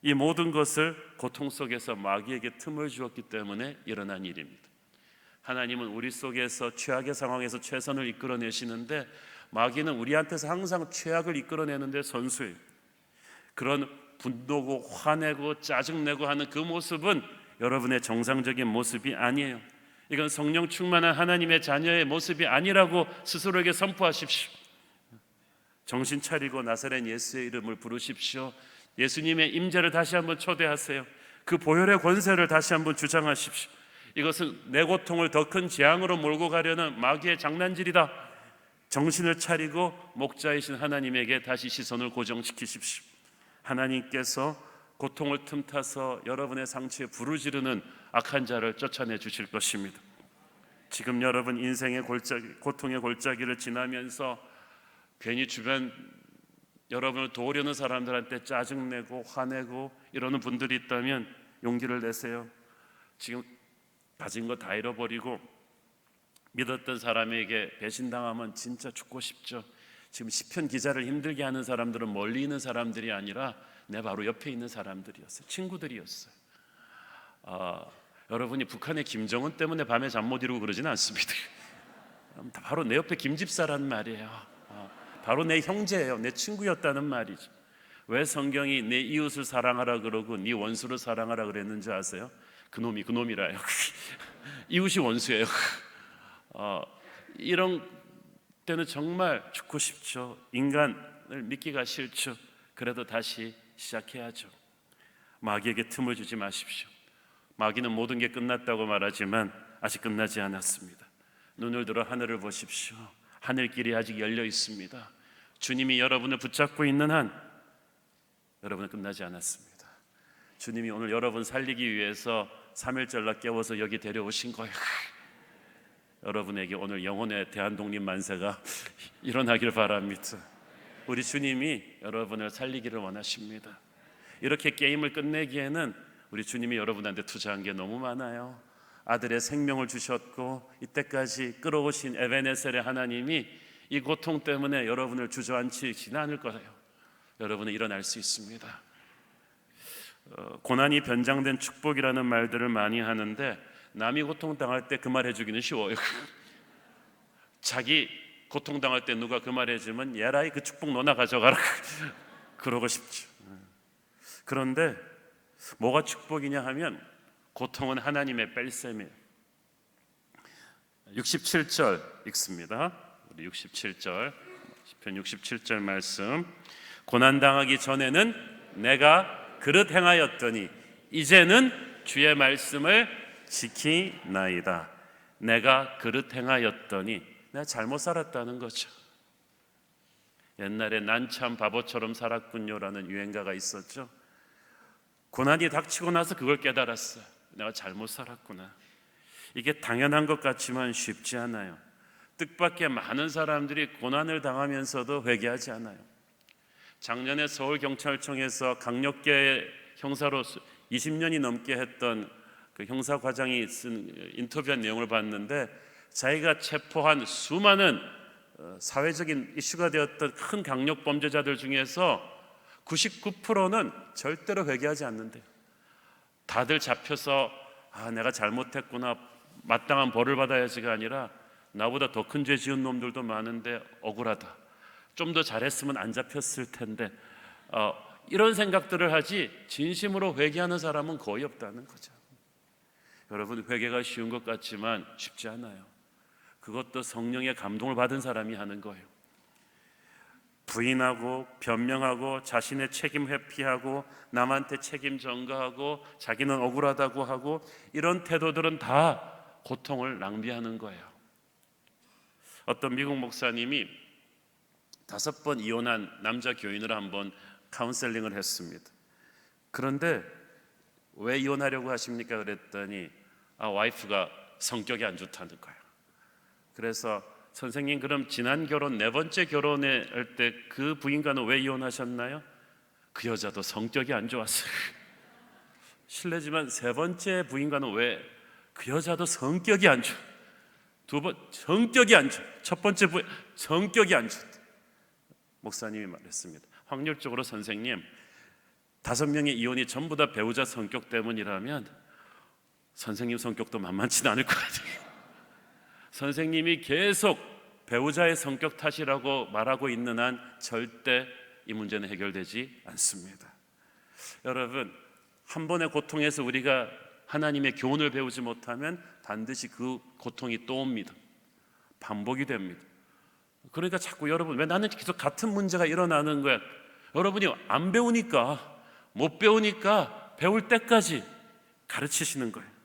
이 모든 것을 고통 속에서 마귀에게 틈을 주었기 때문에 일어난 일입니다. 하나님은 우리 속에서 최악의 상황에서 최선을 이끌어내시는데 마귀는 우리한테서 항상 최악을 이끌어내는데 선수예요. 그런 분노고 화내고 짜증내고 하는 그 모습은 여러분의 정상적인 모습이 아니에요. 이건 성령 충만한 하나님의 자녀의 모습이 아니라고 스스로에게 선포하십시오. 정신 차리고 나사렛 예수의 이름을 부르십시오. 예수님의 임재를 다시 한번 초대하세요. 그 보혈의 권세를 다시 한번 주장하십시오. 이것은 내 고통을 더 큰 재앙으로 몰고 가려는 마귀의 장난질이다. 정신을 차리고 목자이신 하나님에게 다시 시선을 고정시키십시오. 하나님께서 고통을 틈타서 여러분의 상처에 불을 지르는 악한 자를 쫓아내 주실 것입니다. 지금 여러분 인생의 고통의 골짜기를 지나면서 괜히 주변 여러분을 도우려는 사람들한테 짜증내고 화내고 이러는 분들이 있다면 용기를 내세요. 지금 가진 거 다 잃어버리고 믿었던 사람에게 배신당하면 진짜 죽고 싶죠. 지금 시편 기자를 힘들게 하는 사람들은 멀리 있는 사람들이 아니라 내 바로 옆에 있는 사람들이었어요. 친구들이었어요. 여러분이 북한의 김정은 때문에 밤에 잠 못 이루고 그러지는 않습니다. 바로 내 옆에 김집사란 말이에요. 바로 내 형제예요. 내 친구였다는 말이죠. 왜 성경이 내 이웃을 사랑하라 그러고 네 원수를 사랑하라 그랬는지 아세요? 그놈이라요. 이웃이 원수예요. 이런 때는 정말 죽고 싶죠. 인간을 믿기가 싫죠. 그래도 다시 시작해야죠. 마귀에게 틈을 주지 마십시오. 마귀는 모든 게 끝났다고 말하지만 아직 끝나지 않았습니다. 눈을 들어 하늘을 보십시오. 하늘길이 아직 열려 있습니다. 주님이 여러분을 붙잡고 있는 한 여러분은 끝나지 않았습니다. 주님이 오늘 여러분 살리기 위해서 3일절날 깨워서 여기 데려오신 거예요. 여러분에게 오늘 영혼의 대한독립 만세가 일어나길 바랍니다. 우리 주님이 여러분을 살리기를 원하십니다. 이렇게 게임을 끝내기에는 우리 주님이 여러분한테 투자한 게 너무 많아요. 아들의 생명을 주셨고 이때까지 끌어오신 에베네셀의 하나님이 이 고통 때문에 여러분을 주저앉히지는 않을 거예요. 여러분은 일어날 수 있습니다. 고난이 변장된 축복이라는 말들을 많이 하는데 남이 고통당할 때 그 말 해주기는 쉬워요. 자기 고통당할 때 누가 그 말 해주면 얘라이 그 축복 너나 가져가라 그러고 싶죠. 그런데 뭐가 축복이냐 하면 고통은 하나님의 뺄셈이에요. 67절 읽습니다. 우리 67절 시편 67절 말씀. 고난당하기 전에는 내가 그릇 행하였더니 이제는 주의 말씀을 지키나이다. 내가 그릇 행하였더니 내가 잘못 살았다는 거죠. 옛날에 난 참 바보처럼 살았군요라는 유행가가 있었죠. 고난이 닥치고 나서 그걸 깨달았어요. 내가 잘못 살았구나. 이게 당연한 것 같지만 쉽지 않아요. 뜻밖의 많은 사람들이 고난을 당하면서도 회개하지 않아요. 작년에 서울경찰청에서 강력계 형사로 20년이 넘게 했던 그 형사과장이 쓴 인터뷰한 내용을 봤는데 자기가 체포한 수많은 사회적인 이슈가 되었던 큰 강력 범죄자들 중에서 99%는 절대로 회개하지 않는데요. 다들 잡혀서 내가 잘못했구나 마땅한 벌을 받아야지가 아니라 나보다 더 큰 죄 지은 놈들도 많은데 억울하다. 좀 더 잘했으면 안 잡혔을 텐데 이런 생각들을 하지 진심으로 회개하는 사람은 거의 없다는 거죠. 여러분 회개가 쉬운 것 같지만 쉽지 않아요. 그것도 성령의 감동을 받은 사람이 하는 거예요. 부인하고 변명하고 자신의 책임 회피하고 남한테 책임 전가하고 자기는 억울하다고 하고 이런 태도들은 다 고통을 낭비하는 거예요. 어떤 미국 목사님이 5번 이혼한 남자 교인을 한번 카운셀링을 했습니다. 그런데 왜 이혼하려고 하십니까? 그랬더니 와이프가 성격이 안 좋다는 거예요. 그래서 선생님 그럼 지난 결혼 4번째 결혼할 때 그 부인과는 왜 이혼하셨나요? 그 여자도 성격이 안 좋았어요. 실례지만 3번째 부인과는 왜? 그 여자도 성격이 안 좋아. 2번 성격이 안 좋아. 첫 번째 부인 성격이 안 좋아. 목사님이 말했습니다. 확률적으로 선생님 5명의 이혼이 전부 다 배우자 성격 때문이라면 선생님 성격도 만만치는 않을 것 같아요. 선생님이 계속 배우자의 성격 탓이라고 말하고 있는 한 절대 이 문제는 해결되지 않습니다. 여러분 한 번의 고통에서 우리가 하나님의 교훈을 배우지 못하면 반드시 그 고통이 또 옵니다. 반복이 됩니다. 그러니까 자꾸 여러분 왜 나는 계속 같은 문제가 일어나는 거야? 여러분이 안 배우니까 못 배우니까 배울 때까지 가르치시는 거예요.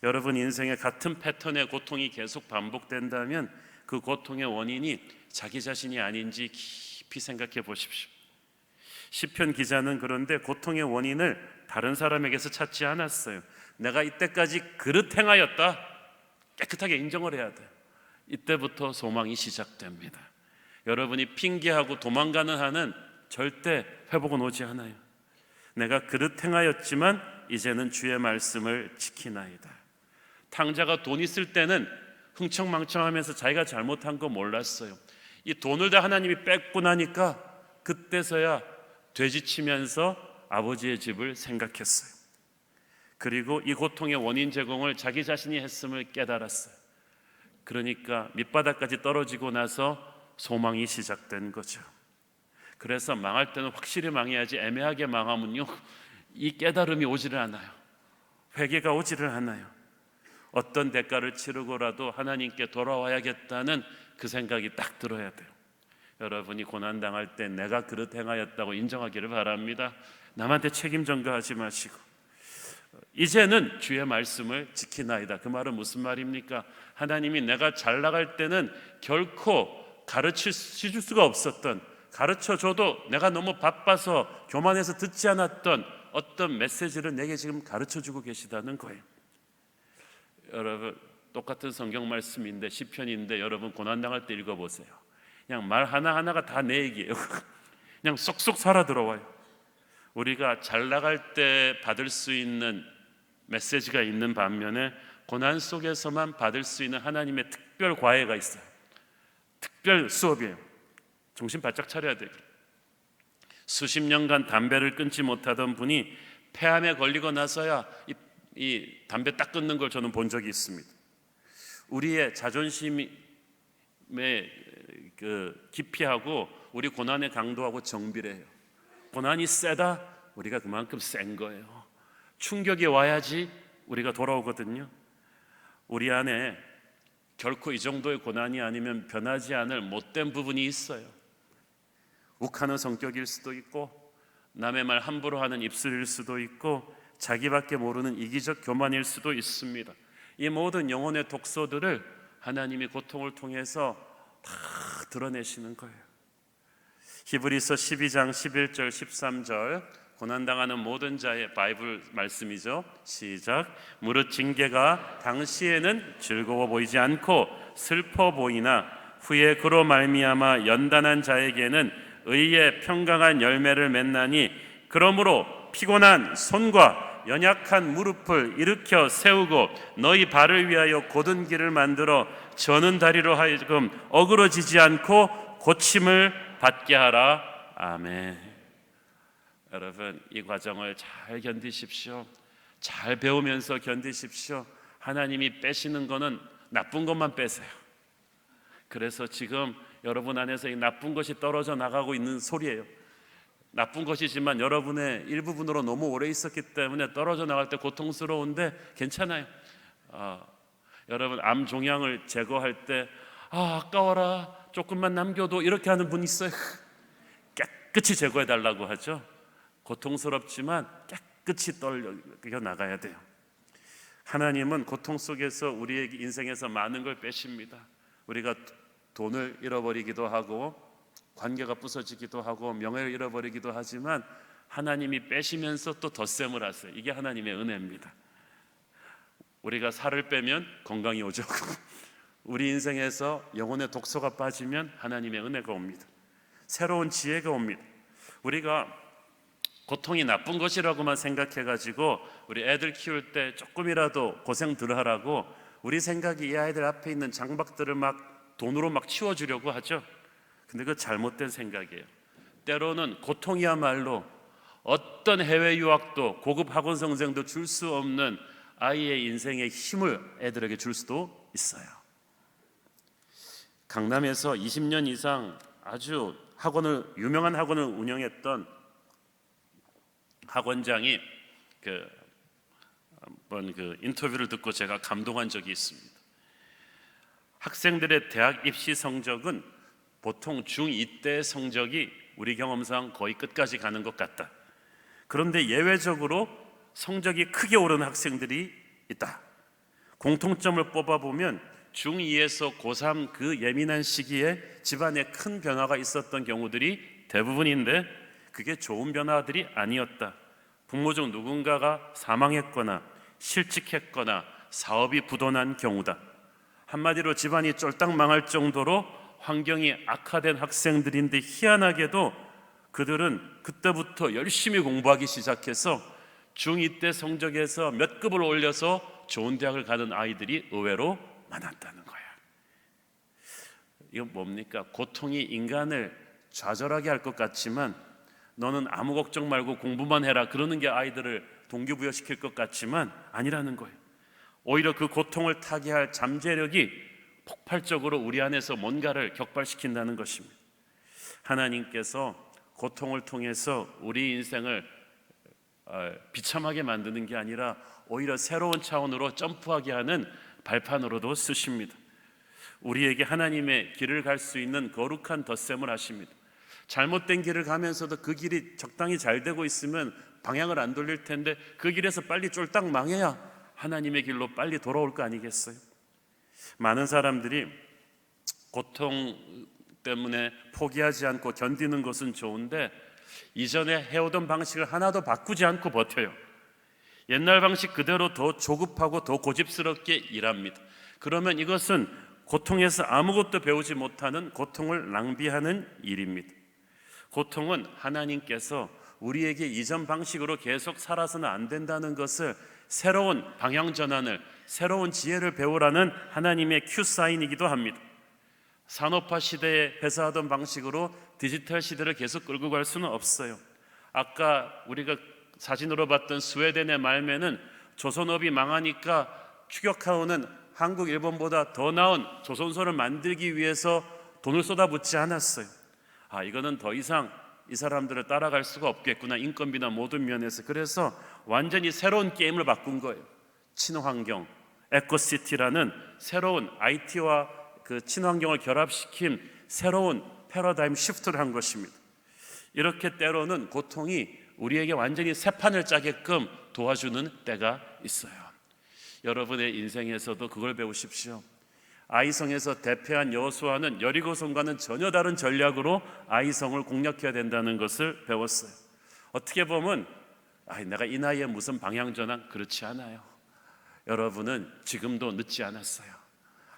여러분 인생에 같은 패턴의 고통이 계속 반복된다면 그 고통의 원인이 자기 자신이 아닌지 깊이 생각해 보십시오. 시편 기자는 그런데 고통의 원인을 다른 사람에게서 찾지 않았어요. 내가 이때까지 그릇 행하였다. 깨끗하게 인정을 해야 돼요. 이때부터 소망이 시작됩니다. 여러분이 핑계하고 도망가는 한은 절대 회복은 오지 않아요. 내가 그릇 행하였지만 이제는 주의 말씀을 지키나이다. 탕자가 돈 있을 때는 흥청망청하면서 자기가 잘못한 거 몰랐어요. 이 돈을 다 하나님이 뺏고 나니까 그때서야 되지치면서 아버지의 집을 생각했어요. 그리고 이 고통의 원인 제공을 자기 자신이 했음을 깨달았어요. 그러니까 밑바닥까지 떨어지고 나서 소망이 시작된 거죠. 그래서 망할 때는 확실히 망해야지 애매하게 망하면요 이 깨달음이 오지를 않아요. 회개가 오지를 않아요. 어떤 대가를 치르고라도 하나님께 돌아와야겠다는 그 생각이 딱 들어야 돼요. 여러분이 고난당할 때 내가 그릇 행하였다고 인정하기를 바랍니다. 남한테 책임 전가하지 마시고 이제는 주의 말씀을 지키나이다. 그 말은 무슨 말입니까? 하나님이 내가 잘 나갈 때는 결코 가르칠 수가 없었던, 가르쳐줘도 내가 너무 바빠서 교만해서 듣지 않았던 어떤 메시지를 내게 지금 가르쳐주고 계시다는 거예요. 여러분 똑같은 성경 말씀인데 시편인데 여러분 고난당할 때 읽어보세요. 그냥 말 하나하나가 다 내 얘기예요. 그냥 쏙쏙 살아 들어와요. 우리가 잘 나갈 때 받을 수 있는 메시지가 있는 반면에 고난 속에서만 받을 수 있는 하나님의 특별 과외가 있어요. 특별 수업이에요. 정신 바짝 차려야 돼요. 수십 년간 담배를 끊지 못하던 분이 폐암에 걸리고 나서야 이 담배 딱 끊는 걸 저는 본 적이 있습니다. 우리의 자존심의 깊이하고 우리 고난의 강도하고 정비례해요. 고난이 세다, 우리가 그만큼 센 거예요. 충격이 와야지 우리가 돌아오거든요. 우리 안에 결코 이 정도의 고난이 아니면 변하지 않을 못된 부분이 있어요. 욱하는 성격일 수도 있고, 남의 말 함부로 하는 입술일 수도 있고, 자기밖에 모르는 이기적 교만일 수도 있습니다. 이 모든 영혼의 독소들을 하나님이 고통을 통해서 다 드러내시는 거예요. 히브리서 12장 11절 13절, 고난당하는 모든 자의 바이블 말씀이죠. 시작. 무릇 징계가 당시에는 즐거워 보이지 않고 슬퍼 보이나 후에 그로 말미암아 연단한 자에게는 의의 평강한 열매를 맺나니, 그러므로 피곤한 손과 연약한 무릎을 일으켜 세우고 너희 발을 위하여 곧은 길을 만들어 저는 다리로 하여금 어그러지지 않고 고침을 받게 하라. 아멘. 여러분, 이 과정을 잘 견디십시오. 잘 배우면서 견디십시오. 하나님이 빼시는 거는 나쁜 것만 빼세요. 그래서 지금 여러분 안에서 이 나쁜 것이 떨어져 나가고 있는 소리예요. 나쁜 것이지만 여러분의 일부분으로 너무 오래 있었기 때문에 떨어져 나갈 때 고통스러운데 괜찮아요. 여러분, 암 종양을 제거할 때 아까워라, 조금만 남겨도, 이렇게 하는 분 있어요. 깨끗이 제거해 달라고 하죠. 고통스럽지만 깨끗이 떨려 나가야 돼요. 하나님은 고통 속에서 우리의 인생에서 많은 걸 빼십니다. 우리가 돈을 잃어버리기도 하고 관계가 부서지기도 하고 명예를 잃어버리기도 하지만 하나님이 빼시면서 또 덧셈을 하세요. 이게 하나님의 은혜입니다. 우리가 살을 빼면 건강이 오죠. 우리 인생에서 영혼의 독소가 빠지면 하나님의 은혜가 옵니다. 새로운 지혜가 옵니다. 우리가 고통이 나쁜 것이라고만 생각해가지고 우리 애들 키울 때 조금이라도 고생 덜 하라고 우리 생각이 이 아이들 앞에 있는 장박들을 막 돈으로 막 치워주려고 하죠. 근데 그거 잘못된 생각이에요. 때로는 고통이야말로 어떤 해외 유학도 고급 학원 선생도 줄 수 없는 아이의 인생의 힘을 애들에게 줄 수도 있어요. 강남에서 20년 이상 아주 유명한 학원을 운영했던 학원장이 한번 인터뷰를 듣고 제가 감동한 적이 있습니다. 학생들의 대학 입시 성적은 보통 중2 때 성적이 우리 경험상 거의 끝까지 가는 것 같다. 그런데 예외적으로 성적이 크게 오르는 학생들이 있다. 공통점을 뽑아보면 중2에서 고3 그 예민한 시기에 집안에 큰 변화가 있었던 경우들이 대부분인데 그게 좋은 변화들이 아니었다. 부모 중 누군가가 사망했거나 실직했거나 사업이 부도난 경우다. 한마디로 집안이 쫄딱 망할 정도로 환경이 악화된 학생들인데 희한하게도 그들은 그때부터 열심히 공부하기 시작해서 중2 때 성적에서 몇 급을 올려서 좋은 대학을 가는 아이들이 의외로 많았다는 거야. 이건 뭡니까? 고통이 인간을 좌절하게 할 것 같지만 너는 아무 걱정 말고 공부만 해라 그러는 게 아이들을 동기부여시킬 것 같지만 아니라는 거예요. 오히려 그 고통을 타개할 잠재력이 폭발적으로 우리 안에서 뭔가를 격발시킨다는 것입니다. 하나님께서 고통을 통해서 우리 인생을 비참하게 만드는 게 아니라 오히려 새로운 차원으로 점프하게 하는 발판으로도 쓰십니다. 우리에게 하나님의 길을 갈 수 있는 거룩한 덧셈을 하십니다. 잘못된 길을 가면서도 그 길이 적당히 잘 되고 있으면 방향을 안 돌릴 텐데 그 길에서 빨리 쫄딱 망해야 하나님의 길로 빨리 돌아올 거 아니겠어요? 많은 사람들이 고통 때문에 포기하지 않고 견디는 것은 좋은데 이전에 해오던 방식을 하나도 바꾸지 않고 버텨요. 옛날 방식 그대로 더 조급하고 더 고집스럽게 일합니다. 그러면 이것은 고통에서 아무것도 배우지 못하는 고통을 낭비하는 일입니다. 고통은 하나님께서 우리에게 이전 방식으로 계속 살아서는 안 된다는 것을, 새로운 방향 전환을, 새로운 지혜를 배우라는 하나님의 큐 사인이기도 합니다. 산업화 시대에 회사하던 방식으로 디지털 시대를 계속 끌고 갈 수는 없어요. 아까 우리가 사진으로 봤던 스웨덴의 말매는 조선업이 망하니까 추격하오는 한국, 일본보다 더 나은 조선소를 만들기 위해서 돈을 쏟아붓지 않았어요. 이거는 더 이상 이 사람들을 따라갈 수가 없겠구나, 인건비나 모든 면에서. 그래서 완전히 새로운 게임을 바꾼 거예요. 친환경, 에코시티라는 새로운 IT와 그 친환경을 결합시킨 새로운 패러다임 시프트를 한 것입니다. 이렇게 때로는 고통이 우리에게 완전히 새 판을 짜게끔 도와주는 때가 있어요. 여러분의 인생에서도 그걸 배우십시오. 아이성에서 대패한 여호수아는 여리고성과는 전혀 다른 전략으로 아이성을 공략해야 된다는 것을 배웠어요. 어떻게 보면 내가 이 나이에 무슨 방향 전환, 그렇지 않아요. 여러분은 지금도 늦지 않았어요.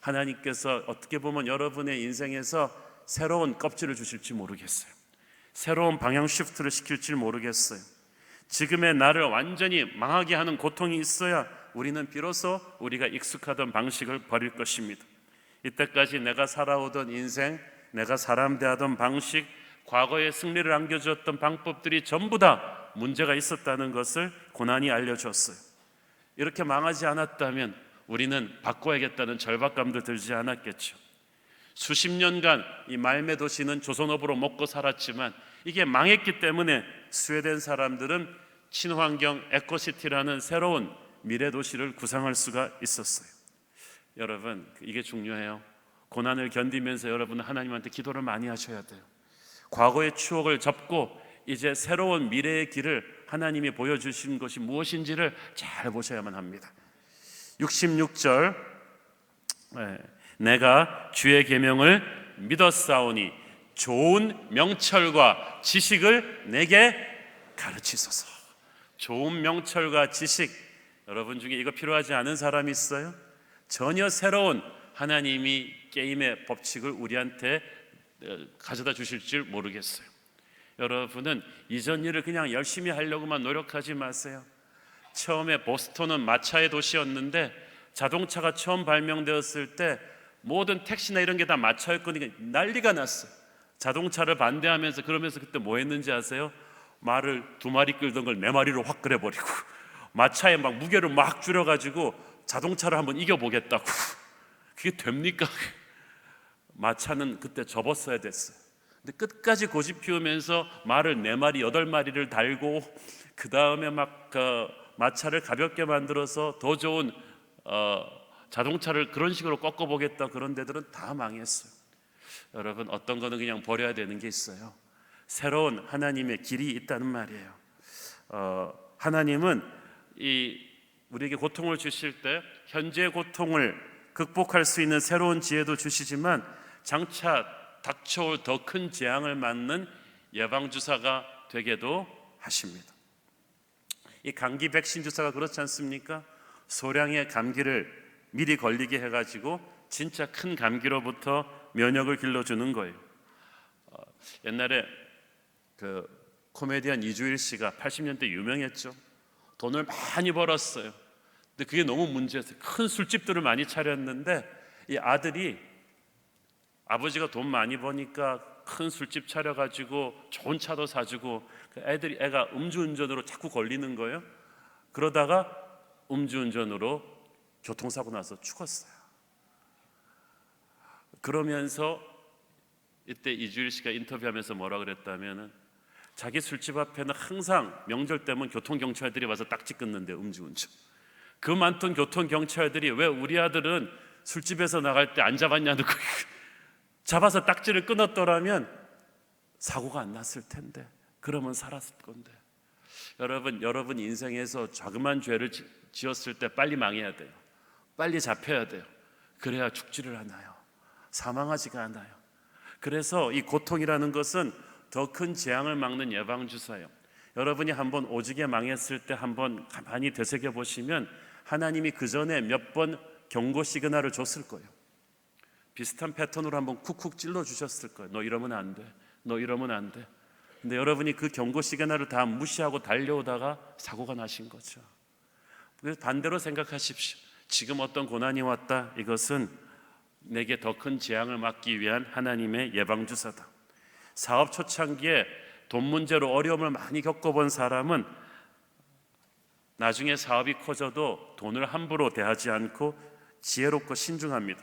하나님께서 어떻게 보면 여러분의 인생에서 새로운 껍질을 주실지 모르겠어요. 새로운 방향 시프트를 시킬지 모르겠어요. 지금의 나를 완전히 망하게 하는 고통이 있어야 우리는 비로소 우리가 익숙하던 방식을 버릴 것입니다. 이때까지 내가 살아오던 인생, 내가 사람 대하던 방식, 과거의 승리를 안겨주었던 방법들이 전부 다 문제가 있었다는 것을 고난이 알려주었어요. 이렇게 망하지 않았다면 우리는 바꿔야겠다는 절박감도 들지 않았겠죠. 수십 년간 이 말매 도시는 조선업으로 먹고 살았지만 이게 망했기 때문에 스웨덴 사람들은 친환경 에코시티라는 새로운 미래 도시를 구상할 수가 있었어요. 여러분, 이게 중요해요. 고난을 견디면서 여러분은 하나님한테 기도를 많이 하셔야 돼요. 과거의 추억을 접고 이제 새로운 미래의 길을 하나님이 보여주신 것이 무엇인지를 잘 보셔야만 합니다. 66절, 내가 주의 계명을 믿었사오니 좋은 명철과 지식을 내게 가르치소서. 좋은 명철과 지식, 여러분 중에 이거 필요하지 않은 사람이 있어요? 전혀 새로운 하나님이 게임의 법칙을 우리한테 가져다 주실 줄 모르겠어요. 여러분은 이전 일을 그냥 열심히 하려고만 노력하지 마세요. 처음에 보스턴은 마차의 도시였는데 자동차가 처음 발명되었을 때 모든 택시나 이런 게 다 마차였거든요. 난리가 났어요. 자동차를 반대하면서, 그러면서 그때 뭐 했는지 아세요? 말을 2마리 끌던 걸 4마리로 확 끌어버리고 마차에 막 무게를 막 줄여가지고 자동차를 한번 이겨보겠다고. 그게 됩니까? 마차는 그때 접었어야 됐어요. 근데 끝까지 고집 피우면서 말을 4마리, 8마리를 달고 그 다음에 막 마차를 가볍게 만들어서 더 좋은 자동차를 그런 식으로 꺾어보겠다, 그런 데들은 다 망했어요. 여러분, 어떤 거는 그냥 버려야 되는 게 있어요. 새로운 하나님의 길이 있다는 말이에요. 하나님은 우리에게 고통을 주실 때 현재의 고통을 극복할 수 있는 새로운 지혜도 주시지만 장차 닥쳐올 더 큰 재앙을 막는 예방주사가 되게도 하십니다. 이 감기 백신 주사가 그렇지 않습니까? 소량의 감기를 미리 걸리게 해가지고 진짜 큰 감기로부터 면역을 길러주는 거예요. 옛날에 그 코미디언 이주일 씨가 80년대 유명했죠. 돈을 많이 벌었어요. 근데 그게 너무 문제였어요. 큰 술집들을 많이 차렸는데 이 아들이, 아버지가 돈 많이 버니까 큰 술집 차려가지고 좋은 차도 사주고, 애가 음주운전으로 자꾸 걸리는 거예요. 그러다가 음주운전으로 교통사고 나서 죽었어요. 그러면서 이때 이주일 씨가 인터뷰하면서 뭐라 그랬다면은, 자기 술집 앞에는 항상 명절 때면 교통경찰들이 와서 딱지 끊는데, 음주운전. 그 많던 교통경찰들이 왜 우리 아들은 술집에서 나갈 때 안 잡았냐는 거예요. 잡아서 딱지를 끊었더라면 사고가 안 났을 텐데, 그러면 살았을 건데. 여러분 인생에서 자그마한 죄를 지었을 때 빨리 망해야 돼요. 빨리 잡혀야 돼요. 그래야 죽지를 않아요. 사망하지가 않아요. 그래서 이 고통이라는 것은 더 큰 재앙을 막는 예방주사예요. 여러분이 한번 오지게 망했을 때 한번 가만히 되새겨 보시면 하나님이 그 전에 몇 번 경고 시그널을 줬을 거예요. 비슷한 패턴으로 한번 쿡쿡 찔러 주셨을 거예요. 너 이러면 안 돼. 너 이러면 안 돼. 근데 여러분이 그 경고 시그널을 다 무시하고 달려오다가 사고가 나신 거죠. 그래서 반대로 생각하십시오. 지금 어떤 고난이 왔다. 이것은 내게 더 큰 재앙을 막기 위한 하나님의 예방주사다. 사업 초창기에 돈 문제로 어려움을 많이 겪어본 사람은 나중에 사업이 커져도 돈을 함부로 대하지 않고 지혜롭고 신중합니다.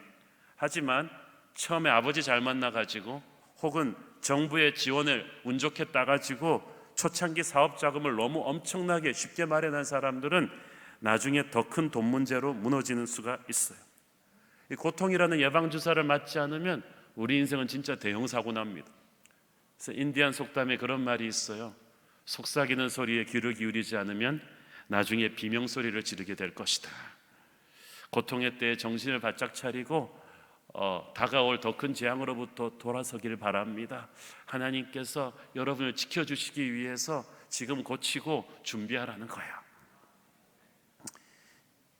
하지만 처음에 아버지 잘 만나가지고 혹은 정부의 지원을 운 좋게 따가지고 초창기 사업 자금을 너무 엄청나게 쉽게 마련한 사람들은 나중에 더 큰 돈 문제로 무너지는 수가 있어요. 이 고통이라는 예방주사를 맞지 않으면 우리 인생은 진짜 대형 사고 납니다. 그래서 인디안 속담에 그런 말이 있어요. 속삭이는 소리에 귀를 기울이지 않으면 나중에 비명소리를 지르게 될 것이다. 고통의 때에 정신을 바짝 차리고 다가올 더 큰 재앙으로부터 돌아서길 바랍니다. 하나님께서 여러분을 지켜주시기 위해서 지금 고치고 준비하라는 거예요.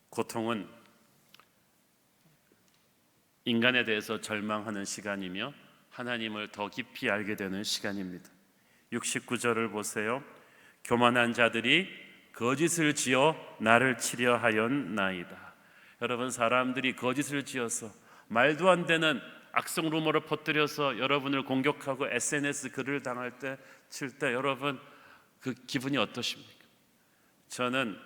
고통은 인간에 대해서 절망하는 시간이며 하나님을 더 깊이 알게 되는 시간입니다. 69절을 보세요. 교만한 자들이 거짓을 지어 나를 치려 하였나이다. 여러분, 사람들이 거짓을 지어서 말도 안 되는 악성 루머를 퍼뜨려서 여러분을 공격하고 SNS 글을 당할 때, 칠 때 여러분 그 기분이 어떠십니까? 저는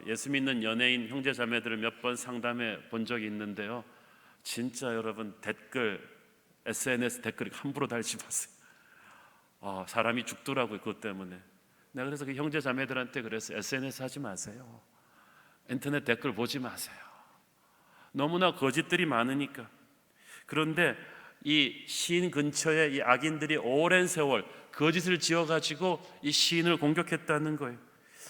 예수 믿는 연예인 형제 자매들을 몇 번 상담해 본 적이 있는데요. 진짜 여러분 댓글, SNS 댓글 함부로 달지 마세요. 사람이 죽더라고요, 그것 때문에. 내가 그래서 그 형제 자매들한테 그랬어요. SNS 하지 마세요. 인터넷 댓글 보지 마세요. 너무나 거짓들이 많으니까. 그런데 이 시인 근처에 이 악인들이 오랜 세월 거짓을 지어가지고 이 시인을 공격했다는 거예요.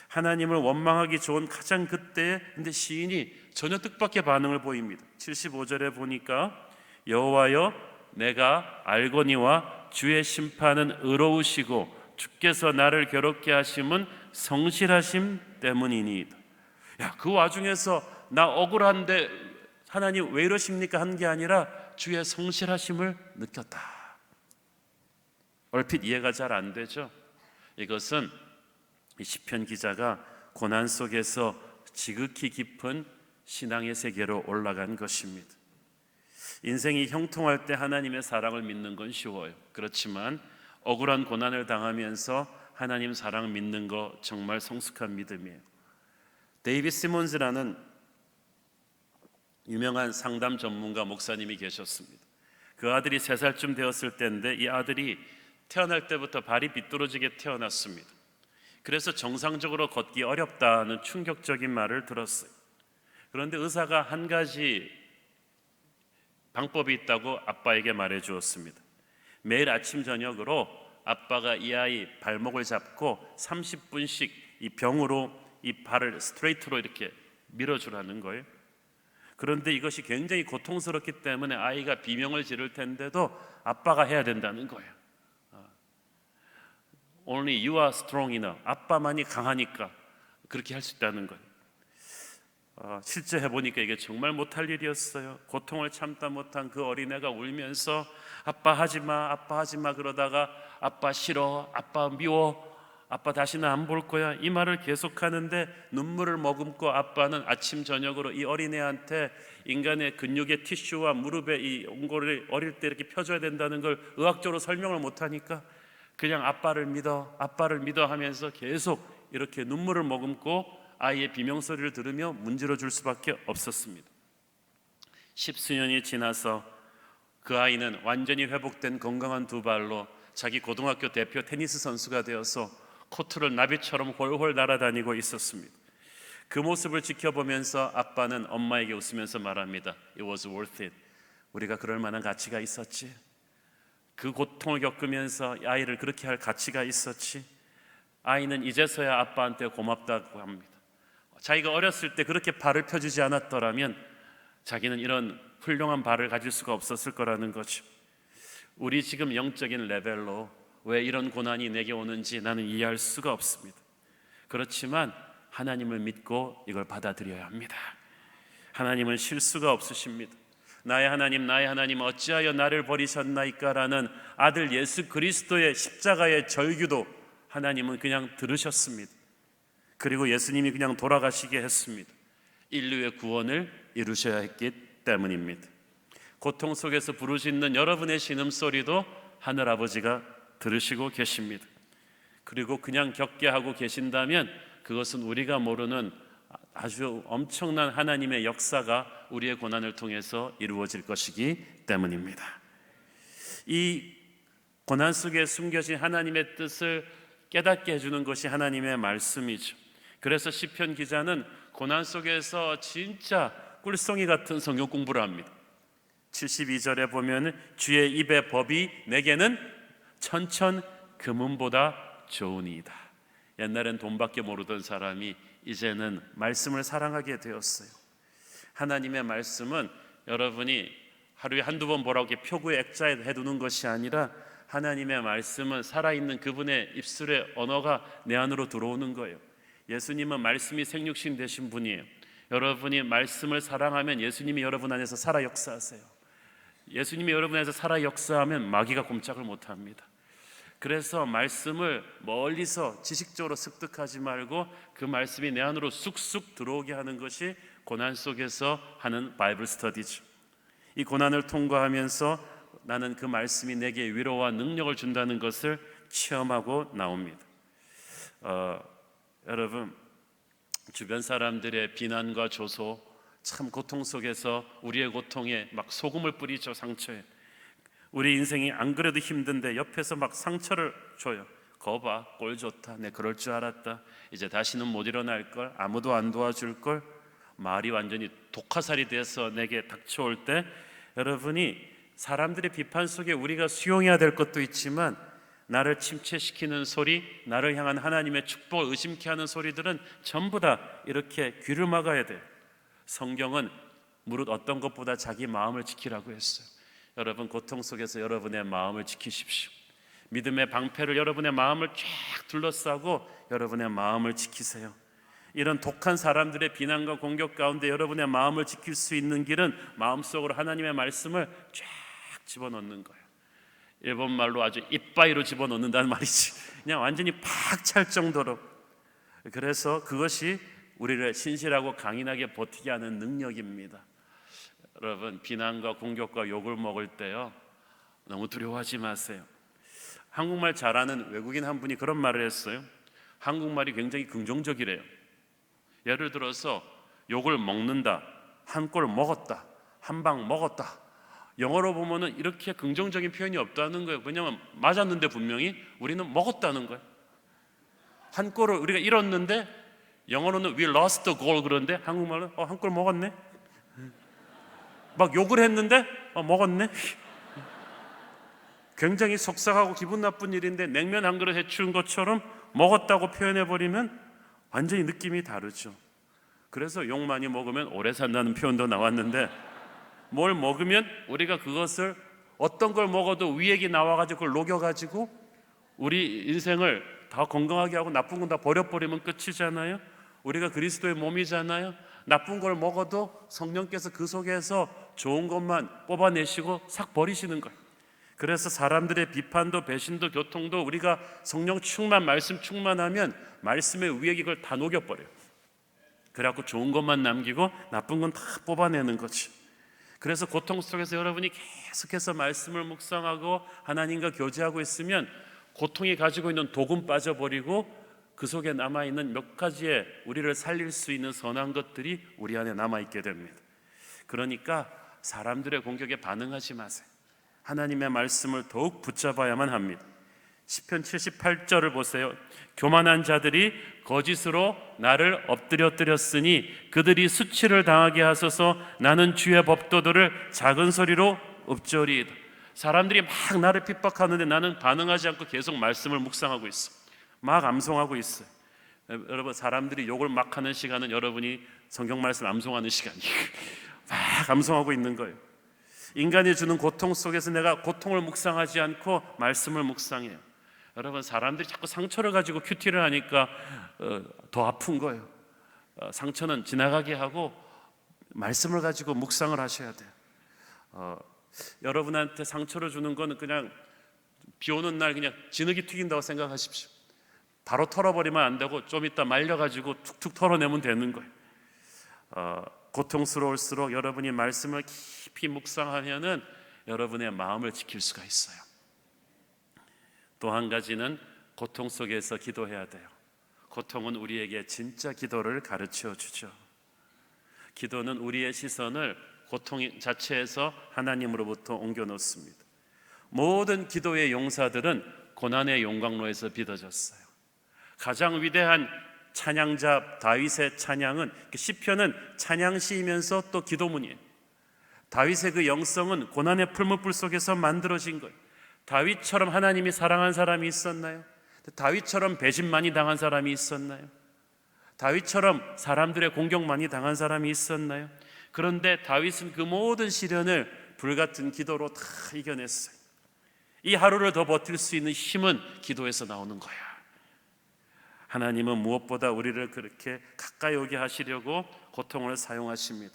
하나님을 원망하기 좋은 가장 그때에, 근데 시인이 전혀 뜻밖의 반응을 보입니다. 75절에 보니까 여호와여 내가 알거니와 주의 심판은 의로우시고 주께서 나를 괴롭게 하심은 성실하심 때문이니이다. 야, 그 와중에서 나 억울한데 하나님 왜 이러십니까? 한 게 아니라 주의 성실하심을 느꼈다. 얼핏 이해가 잘 안 되죠? 이것은 이 시편 기자가 고난 속에서 지극히 깊은 신앙의 세계로 올라간 것입니다. 인생이 형통할 때 하나님의 사랑을 믿는 건 쉬워요. 그렇지만 억울한 고난을 당하면서 하나님 사랑 믿는 거 정말 성숙한 믿음이에요. 데이빗 시몬즈라는 유명한 상담 전문가 목사님이 계셨습니다. 그 아들이 3살쯤 되었을 때인데 이 아들이 태어날 때부터 발이 비뚤어지게 태어났습니다. 그래서 정상적으로 걷기 어렵다는 충격적인 말을 들었어요. 그런데 의사가 한 가지 방법이 있다고 아빠에게 말해 주었습니다. 매일 아침 저녁으로 아빠가 이 아이 발목을 잡고 30분씩 이 병으로 이 발을 스트레이트로 이렇게 밀어주라는 거예요. 그런데 이것이 굉장히 고통스럽기 때문에 아이가 비명을 지를 텐데도 아빠가 해야 된다는 거예요. Only you are strong enough. 아빠만이 강하니까 그렇게 할 수 있다는 거예요. 실제 해보니까 이게 정말 못할 일이었어요. 고통을 참다 못한 그 어린애가 울면서 아빠 하지마, 아빠 하지마 그러다가 아빠 싫어, 아빠 미워, 아빠 다시는 안 볼 거야 이 말을 계속하는데 눈물을 머금고 아빠는 아침 저녁으로 이 어린애한테 인간의 근육의 티슈와 무릎에 이 옹골을 어릴 때 이렇게 펴줘야 된다는 걸 의학적으로 설명을 못하니까 그냥 아빠를 믿어 하면서 계속 이렇게 눈물을 머금고 아이의 비명소리를 들으며 문지러 줄 수밖에 없었습니다. 10수년이 지나서 그 아이는 완전히 회복된 건강한 두 발로 자기 고등학교 대표 테니스 선수가 되어서 코트를 나비처럼 훨훨 날아다니고 있었습니다. 그 모습을 지켜보면서 아빠는 엄마에게 웃으면서 말합니다. It was worth it. 우리가 그럴 만한 가치가 있었지. 그 고통을 겪으면서 아이를 그렇게 할 가치가 있었지. 아이는 이제서야 아빠한테 고맙다고 합니다. 자기가 어렸을 때 그렇게 발을 펴주지 않았더라면 자기는 이런 훌륭한 발을 가질 수가 없었을 거라는 거죠. 우리 지금 영적인 레벨로 왜 이런 고난이 내게 오는지 나는 이해할 수가 없습니다. 그렇지만 하나님을 믿고 이걸 받아들여야 합니다. 하나님은 실수가 없으십니다. 나의 하나님 어찌하여 나를 버리셨나이까라는 아들 예수 그리스도의 십자가의 절규도 하나님은 그냥 들으셨습니다. 그리고 예수님이 그냥 돌아가시게 했습니다. 인류의 구원을 이루셔야 했기 때문입니다. 고통 속에서 부르짖는 여러분의 신음소리도 하늘아버지가 들으시고 계십니다. 그리고 그냥 겪게 하고 계신다면 그것은 우리가 모르는 아주 엄청난 하나님의 역사가 우리의 고난을 통해서 이루어질 것이기 때문입니다. 이 고난 속에 숨겨진 하나님의 뜻을 깨닫게 해주는 것이 하나님의 말씀이죠. 그래서 시편 기자는 고난 속에서 진짜 꿀송이 같은 성경 공부를 합니다. 72절에 보면 주의 입의 법이 내게는 천천 금은보다 좋으니이다. 옛날엔 돈밖에 모르던 사람이 이제는 말씀을 사랑하게 되었어요. 하나님의 말씀은 여러분이 하루에 한두 번 보라고 이렇게 표구에 액자에 해두는 것이 아니라 하나님의 말씀은 살아있는 그분의 입술의 언어가 내 안으로 들어오는 거예요. 예수님은 말씀이 생육신 되신 분이에요. 여러분이 말씀을 사랑하면 예수님이 여러분 안에서 살아 역사하세요. 예수님이 여러분 안에서 살아 역사하면 마귀가 꼼짝을 못합니다. 그래서 말씀을 멀리서 지식적으로 습득하지 말고 그 말씀이 내 안으로 쑥쑥 들어오게 하는 것이 고난 속에서 하는 바이블 스터디죠. 이 고난을 통과하면서 나는 그 말씀이 내게 위로와 능력을 준다는 것을 체험하고 나옵니다. 여러분, 주변 사람들의 비난과 조소, 참 고통 속에서 우리의 고통에 막 소금을 뿌리죠. 상처에. 우리 인생이 안 그래도 힘든데 옆에서 막 상처를 줘요. 거봐, 꼴 좋다, 내 그럴 줄 알았다, 이제 다시는 못 일어날걸, 아무도 안 도와줄걸. 말이 완전히 독화살이 돼서 내게 닥쳐올 때 여러분이 사람들의 비판 속에 우리가 수용해야 될 것도 있지만 나를 침체시키는 소리, 나를 향한 하나님의 축복을 의심케 하는 소리들은 전부 다 이렇게 귀를 막아야 돼요. 성경은 무릇 어떤 것보다 자기 마음을 지키라고 했어요. 여러분, 고통 속에서 여러분의 마음을 지키십시오. 믿음의 방패를 여러분의 마음을 쫙 둘러싸고 여러분의 마음을 지키세요. 이런 독한 사람들의 비난과 공격 가운데 여러분의 마음을 지킬 수 있는 길은 마음속으로 하나님의 말씀을 쫙 집어넣는 거예요. 일본 말로 아주 이빠이로 집어넣는다는 말이지. 그냥 완전히 팍 찰 정도로. 그래서 그것이 우리를 신실하고 강인하게 버티게 하는 능력입니다. 여러분, 비난과 공격과 욕을 먹을 때요, 너무 두려워하지 마세요. 한국말 잘하는 외국인 한 분이 그런 말을 했어요. 한국말이 굉장히 긍정적이래요. 예를 들어서 욕을 먹는다, 한 꼴 먹었다, 한 방 먹었다. 영어로 보면은 이렇게 긍정적인 표현이 없다는 거예요. 왜냐하면 맞았는데 분명히 우리는 먹었다는 거예요. 한 골을 우리가 잃었는데 영어로는 we lost the goal 그런데 한국말은 한 골 먹었네. 막 욕을 했는데 먹었네. 굉장히 속상하고 기분 나쁜 일인데 냉면 한 그릇 해치운 것처럼 먹었다고 표현해버리면 완전히 느낌이 다르죠. 그래서 욕 많이 먹으면 오래 산다는 표현도 나왔는데, 뭘 먹으면 우리가 그것을 어떤 걸 먹어도 위액이 나와가지고 그걸 녹여가지고 우리 인생을 다 건강하게 하고 나쁜 건 다 버려버리면 끝이잖아요. 우리가 그리스도의 몸이잖아요. 나쁜 걸 먹어도 성령께서 그 속에서 좋은 것만 뽑아내시고 싹 버리시는 거예요. 그래서 사람들의 비판도 배신도 교통도 우리가 성령 충만, 말씀 충만하면 말씀의 위액이 그걸 다 녹여버려요. 그래갖고 좋은 것만 남기고 나쁜 건 다 뽑아내는 거지. 그래서 고통 속에서 여러분이 계속해서 말씀을 묵상하고 하나님과 교제하고 있으면 고통이 가지고 있는 독은 빠져버리고 그 속에 남아있는 몇 가지의 우리를 살릴 수 있는 선한 것들이 우리 안에 남아있게 됩니다. 그러니까 사람들의 공격에 반응하지 마세요. 하나님의 말씀을 더욱 붙잡아야만 합니다. 시편 78절을 보세요. 교만한 자들이 거짓으로 나를 엎드려뜨렸으니 그들이 수치를 당하게 하소서. 나는 주의 법도들을 작은 소리로 읊조리이다. 사람들이 막 나를 핍박하는데 나는 반응하지 않고 계속 말씀을 묵상하고 있어. 막 암송하고 있어요. 여러분, 사람들이 욕을 막 하는 시간은 여러분이 성경 말씀 암송하는 시간이에요. 막 암송하고 있는 거예요. 인간이 주는 고통 속에서 내가 고통을 묵상하지 않고 말씀을 묵상해요. 여러분, 사람들이 자꾸 상처를 가지고 큐티를 하니까 더 아픈 거예요. 상처는 지나가게 하고 말씀을 가지고 묵상을 하셔야 돼요. 여러분한테 상처를 주는 거는 그냥 비 오는 날 그냥 진흙이 튀긴다고 생각하십시오. 바로 털어버리면 안 되고 좀 이따 말려가지고 툭툭 털어내면 되는 거예요. 고통스러울수록 여러분이 말씀을 깊이 묵상하면은 여러분의 마음을 지킬 수가 있어요. 또 한 가지는 고통 속에서 기도해야 돼요. 고통은 우리에게 진짜 기도를 가르쳐 주죠. 기도는 우리의 시선을 고통 자체에서 하나님으로부터 옮겨 놓습니다. 모든 기도의 용사들은 고난의 용광로에서 빚어졌어요. 가장 위대한 찬양자 다윗의 찬양은, 시편은 찬양시이면서 또 기도문이에요. 다윗의 그 영성은 고난의 풀무불 속에서 만들어진 거예요. 다윗처럼 하나님이 사랑한 사람이 있었나요? 다윗처럼 배신 많이 당한 사람이 있었나요? 다윗처럼 사람들의 공격 많이 당한 사람이 있었나요? 그런데 다윗은 그 모든 시련을 불같은 기도로 다 이겨냈어요. 이 하루를 더 버틸 수 있는 힘은 기도에서 나오는 거야. 하나님은 무엇보다 우리를 그렇게 가까이 오게 하시려고 고통을 사용하십니다.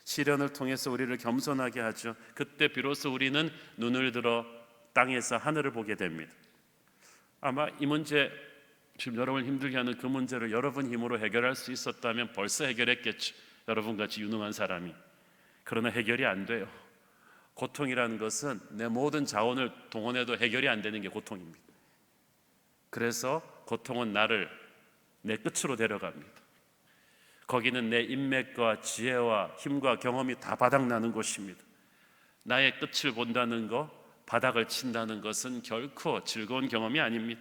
시련을 통해서 우리를 겸손하게 하죠. 그때 비로소 우리는 눈을 들어 땅에서 하늘을 보게 됩니다. 아마 이 문제, 지금 여러분을 힘들게 하는 그 문제를 여러분 힘으로 해결할 수 있었다면 벌써 해결했겠죠. 여러분같이 유능한 사람이. 그러나 해결이 안 돼요. 고통이라는 것은 내 모든 자원을 동원해도 해결이 안 되는 게 고통입니다. 그래서 고통은 나를 내 끝으로 데려갑니다. 거기는 내 인맥과 지혜와 힘과 경험이 다 바닥나는 곳입니다. 나의 끝을 본다는 것, 바닥을 친다는 것은 결코 즐거운 경험이 아닙니다.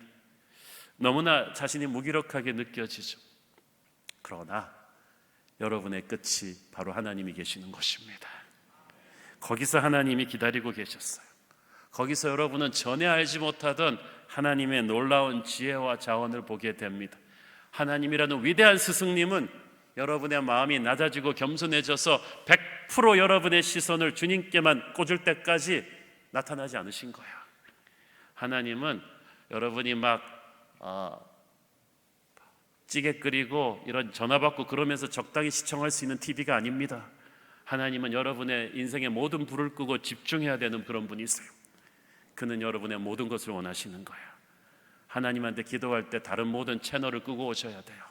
너무나 자신이 무기력하게 느껴지죠. 그러나 여러분의 끝이 바로 하나님이 계시는 곳입니다. 거기서 하나님이 기다리고 계셨어요. 거기서 여러분은 전에 알지 못하던 하나님의 놀라운 지혜와 자원을 보게 됩니다. 하나님이라는 위대한 스승님은 여러분의 마음이 낮아지고 겸손해져서 100% 여러분의 시선을 주님께만 꽂을 때까지 나타나지 않으신 거야. 하나님은 여러분이 막 찌개 끓이고 이런 전화 받고 그러면서 적당히 시청할 수 있는 TV가 아닙니다. 하나님은 여러분의 인생의 모든 불을 끄고 집중해야 되는 그런 분이세요. 그는 여러분의 모든 것을 원하시는 거예요. 하나님한테 기도할 때 다른 모든 채널을 끄고 오셔야 돼요.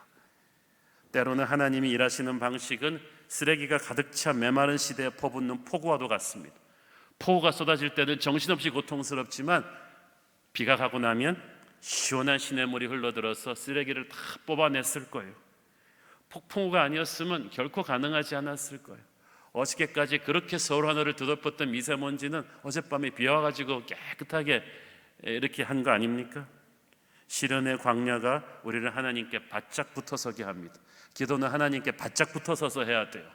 때로는 하나님이 일하시는 방식은 쓰레기가 가득 찬 메마른 시대에 퍼붓는 폭우와도 같습니다. 폭우가 쏟아질 때는 정신없이 고통스럽지만 비가 가고 나면 시원한 시냇물이 흘러들어서 쓰레기를 다 뽑아냈을 거예요. 폭풍우가 아니었으면 결코 가능하지 않았을 거예요. 어저께까지 그렇게 서울 하늘을 뒤덮었던 미세먼지는 어젯밤에 비 와가지고 깨끗하게 이렇게 한 거 아닙니까? 시련의 광야가 우리를 하나님께 바짝 붙어서게 합니다. 기도는 하나님께 바짝 붙어서서 해야 돼요.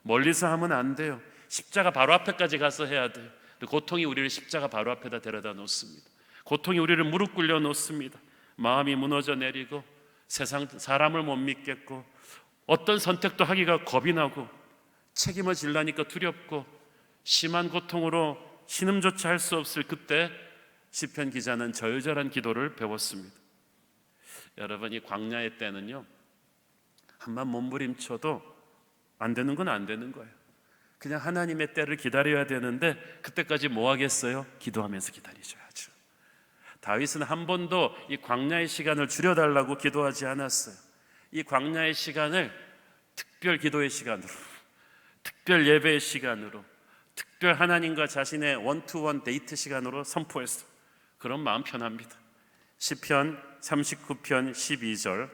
멀리서 하면 안 돼요. 십자가 바로 앞에까지 가서 해야 돼요. 고통이 우리를 십자가 바로 앞에다 데려다 놓습니다. 고통이 우리를 무릎 꿇려 놓습니다. 마음이 무너져 내리고 세상 사람을 못 믿겠고 어떤 선택도 하기가 겁이 나고 책임을 질라니까 두렵고 심한 고통으로 신음조차 할 수 없을 그때 시편 기자는 절절한 기도를 배웠습니다. 여러분, 이 광야의 때는요, 한번 몸부림쳐도 안 되는 건 안 되는 거예요. 그냥 하나님의 때를 기다려야 되는데 그때까지 뭐 하겠어요? 기도하면서 기다리셔야죠. 다윗은 한 번도 이 광야의 시간을 줄여달라고 기도하지 않았어요. 이 광야의 시간을 특별 기도의 시간으로, 특별 예배의 시간으로, 특별 하나님과 자신의 원투원 데이트 시간으로 선포했어요. 그런 마음 편합니다. 시편 39편 12절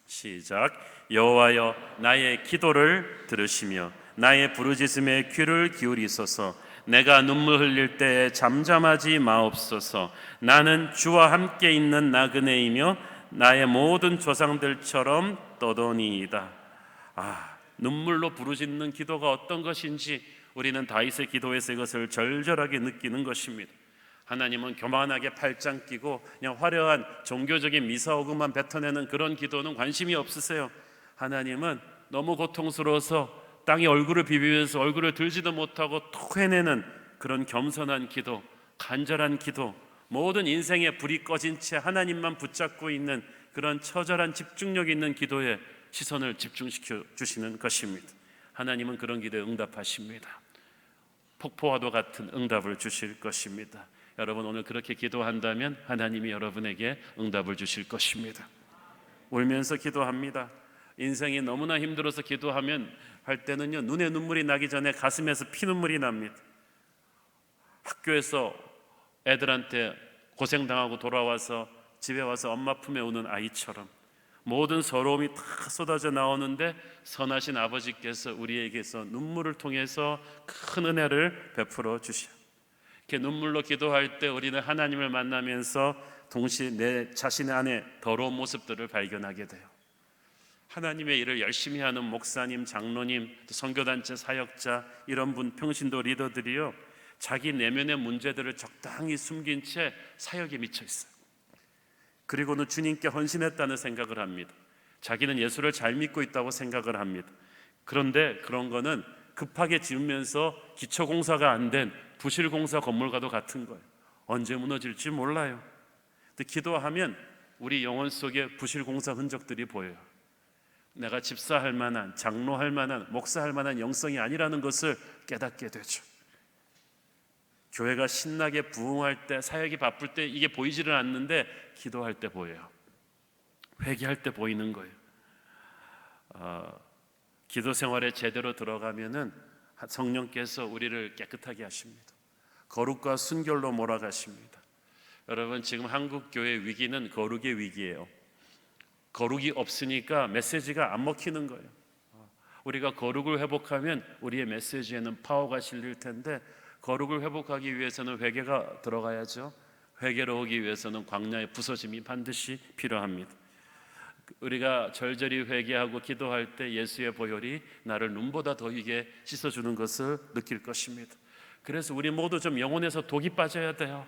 시작. 여호와여 나의 기도를 들으시며 나의 부르짖음에 귀를 기울이소서. 내가 눈물 흘릴 때에 잠잠하지 마옵소서. 나는 주와 함께 있는 나그네이며 나의 모든 조상들처럼 떠도니이다. 눈물로 부르짖는 기도가 어떤 것인지 우리는 다윗의 기도에서 이것을 절절하게 느끼는 것입니다. 하나님은 교만하게 팔짱 끼고 그냥 화려한 종교적인 미사오금만 뱉어내는 그런 기도는 관심이 없으세요. 하나님은 너무 고통스러워서 땅에 얼굴을 비비면서 얼굴을 들지도 못하고 토해내는 그런 겸손한 기도, 간절한 기도, 모든 인생의 불이 꺼진 채 하나님만 붙잡고 있는 그런 처절한 집중력 있는 기도에 시선을 집중시켜 주시는 것입니다. 하나님은 그런 기도에 응답하십니다. 폭포와도 같은 응답을 주실 것입니다. 여러분 오늘 그렇게 기도한다면 하나님이 여러분에게 응답을 주실 것입니다. 울면서 기도합니다. 인생이 너무나 힘들어서 기도하면 할 때는요, 눈에 눈물이 나기 전에 가슴에서 피눈물이 납니다. 학교에서 애들한테 고생당하고 돌아와서 집에 와서 엄마 품에 우는 아이처럼 모든 서러움이 다 쏟아져 나오는데 선하신 아버지께서 우리에게서 눈물을 통해서 큰 은혜를 베풀어 주셔. 이렇게 눈물로 기도할 때 우리는 하나님을 만나면서 동시에 내 자신 안에 더러운 모습들을 발견하게 돼요. 하나님의 일을 열심히 하는 목사님, 장로님, 또 선교단체 사역자 이런 분, 평신도 리더들이요, 자기 내면의 문제들을 적당히 숨긴 채 사역에 미쳐 있어요. 그리고는 주님께 헌신했다는 생각을 합니다. 자기는 예수를 잘 믿고 있다고 생각을 합니다. 그런데 그런 거는 급하게 지으면서 기초공사가 안 된 부실공사 건물과도 같은 거예요. 언제 무너질지 몰라요. 근데 기도하면 우리 영혼 속에 부실공사 흔적들이 보여요. 내가 집사할 만한, 장로할 만한, 목사할 만한 영성이 아니라는 것을 깨닫게 되죠. 교회가 신나게 부흥할 때, 사역이 바쁠 때 이게 보이지를 않는데 기도할 때 보여요. 회개할 때 보이는 거예요. 기도 생활에 제대로 들어가면은 성령께서 우리를 깨끗하게 하십니다. 거룩과 순결로 몰아가십니다. 여러분 지금 한국 교회 위기는 거룩의 위기예요. 거룩이 없으니까 메시지가 안 먹히는 거예요. 우리가 거룩을 회복하면 우리의 메시지에는 파워가 실릴 텐데 거룩을 회복하기 위해서는 회개가 들어가야죠. 회개로 오기 위해서는 광야의 부서짐이 반드시 필요합니다. 우리가 절절히 회개하고 기도할 때 예수의 보혈이 나를 눈보다 더위게 씻어주는 것을 느낄 것입니다. 그래서 우리 모두 좀 영혼에서 독이 빠져야 돼요.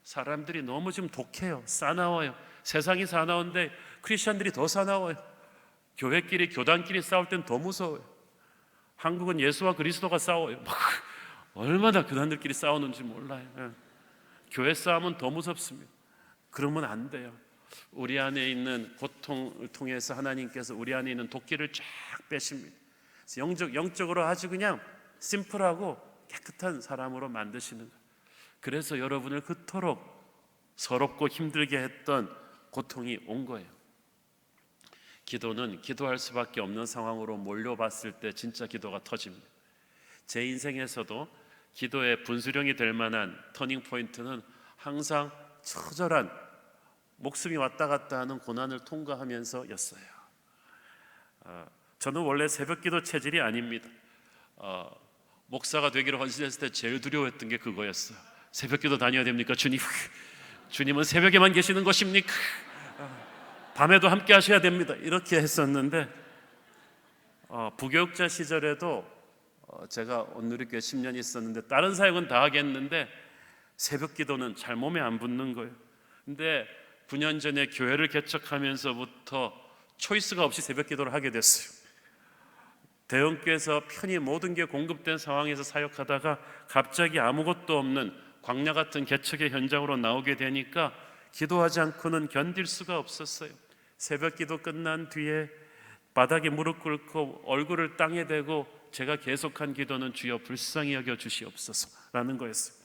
사람들이 너무 지금 독해요. 사나워요. 세상이 사나운데 크리스천들이 더 사나워요. 교회끼리 교단끼리 싸울 땐 더 무서워요. 한국은 예수와 그리스도가 싸워요. 얼마나 교단들끼리 싸우는지 몰라요. 교회 싸움은 더 무섭습니다. 그러면 안 돼요. 우리 안에 있는 고통을 통해서 하나님께서 우리 안에 있는 도끼를 쫙 빼십니다. 영적으로 아주 그냥 심플하고 깨끗한 사람으로 만드시는 거예요. 그래서 여러분을 그토록 서럽고 힘들게 했던 고통이 온 거예요. 기도는 기도할 수밖에 없는 상황으로 몰려봤을 때 진짜 기도가 터집니다. 제 인생에서도 기도의 분수령이 될 만한 터닝 포인트는 항상 처절한 목숨이 왔다 갔다 하는 고난을 통과하면서였어요. 저는 원래 새벽기도 체질이 아닙니다. 목사가 되기를 헌신했을 때 제일 두려워했던 게 그거였어요. 새벽기도 다녀야 됩니까? 주님은 새벽에만 계시는 것입니까? 밤에도 함께 하셔야 됩니다. 이렇게 했었는데 부교육자 시절에도 제가 온누리교회 10년 있었는데 다른 사역은 다 하겠는데 새벽기도는 잘 몸에 안 붙는 거예요. 근데 9년 전에 교회를 개척하면서부터 초이스가 없이 새벽기도를 하게 됐어요. 대형교회에서 편히 모든 게 공급된 상황에서 사역하다가 갑자기 아무것도 없는 광야 같은 개척의 현장으로 나오게 되니까 기도하지 않고는 견딜 수가 없었어요. 새벽기도 끝난 뒤에 바닥에 무릎 꿇고 얼굴을 땅에 대고 제가 계속한 기도는 주여 불쌍히 여겨 주시옵소서라는 거였어요.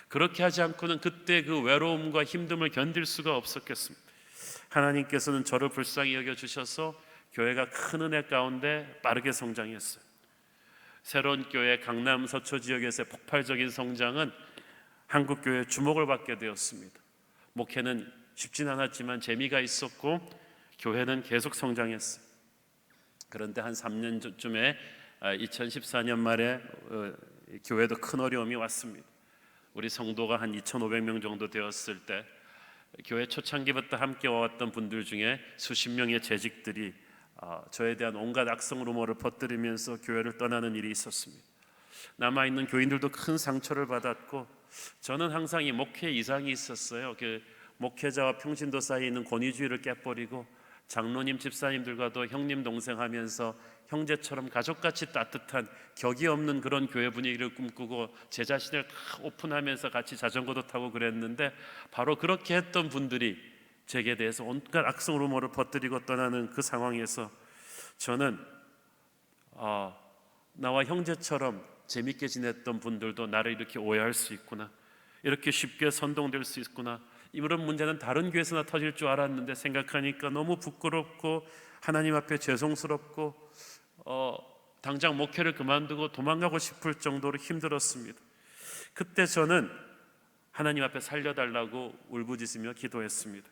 그렇게 하지 않고는 그때 그 외로움과 힘듦을 견딜 수가 없었겠습니다. 하나님께서는 저를 불쌍히 여겨 주셔서 교회가 큰 은혜 가운데 빠르게 성장했어요. 새로운 교회 강남 서초 지역에서의 폭발적인 성장은 한국교회의 주목을 받게 되었습니다. 목회는 쉽진 않았지만 재미가 있었고 교회는 계속 성장했어요. 그런데 한 3년 전쯤에 2014년 말에 교회도 큰 어려움이 왔습니다. 우리 성도가 한 2,500명 정도 되었을 때 교회 초창기부터 함께 와왔던 분들 중에 수십 명의 재직들이 저에 대한 온갖 악성 루머를 퍼뜨리면서 교회를 떠나는 일이 있었습니다. 남아있는 교인들도 큰 상처를 받았고 저는 항상 이 목회 이상이 있었어요. 그 목회자와 평신도 사이에 있는 권위주의를 깨버리고 장로님 집사님들과도 형님 동생 하면서 형제처럼 가족같이 따뜻한 격이 없는 그런 교회 분위기를 꿈꾸고 제 자신을 다 오픈하면서 같이 자전거도 타고 그랬는데 바로 그렇게 했던 분들이 제게 대해서 온갖 악성 루머를 퍼뜨리고 떠나는 그 상황에서 저는 나와 형제처럼 재밌게 지냈던 분들도 나를 이렇게 오해할 수 있구나, 이렇게 쉽게 선동될 수 있구나, 이런 문제는 다른 교회에서나 터질 줄 알았는데 생각하니까 너무 부끄럽고 하나님 앞에 죄송스럽고 당장 목회를 그만두고 도망가고 싶을 정도로 힘들었습니다. 그때 저는 하나님 앞에 살려달라고 울부짖으며 기도했습니다.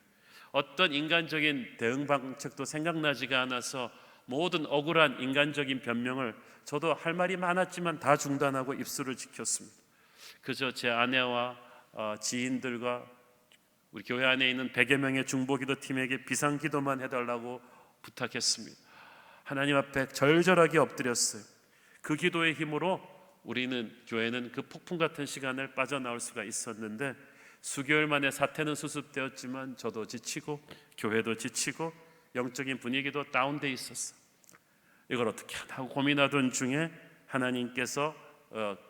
어떤 인간적인 대응 방책도 생각나지가 않아서 모든 억울한 인간적인 변명을 저도 할 말이 많았지만 다 중단하고 입술을 지켰습니다. 그저 제 아내와 지인들과 우리 교회 안에 있는 100여 명의 중보기도 팀에게 비상기도만 해달라고 부탁했습니다. 하나님 앞에 절절하게 엎드렸어요. 그 기도의 힘으로 교회는 그 폭풍 같은 시간을 빠져나올 수가 있었는데, 수개월 만에 사태는 수습되었지만 저도 지치고 교회도 지치고 영적인 분위기도 다운돼 있었어요. 이걸 어떻게 하나 하고 고민하던 중에 하나님께서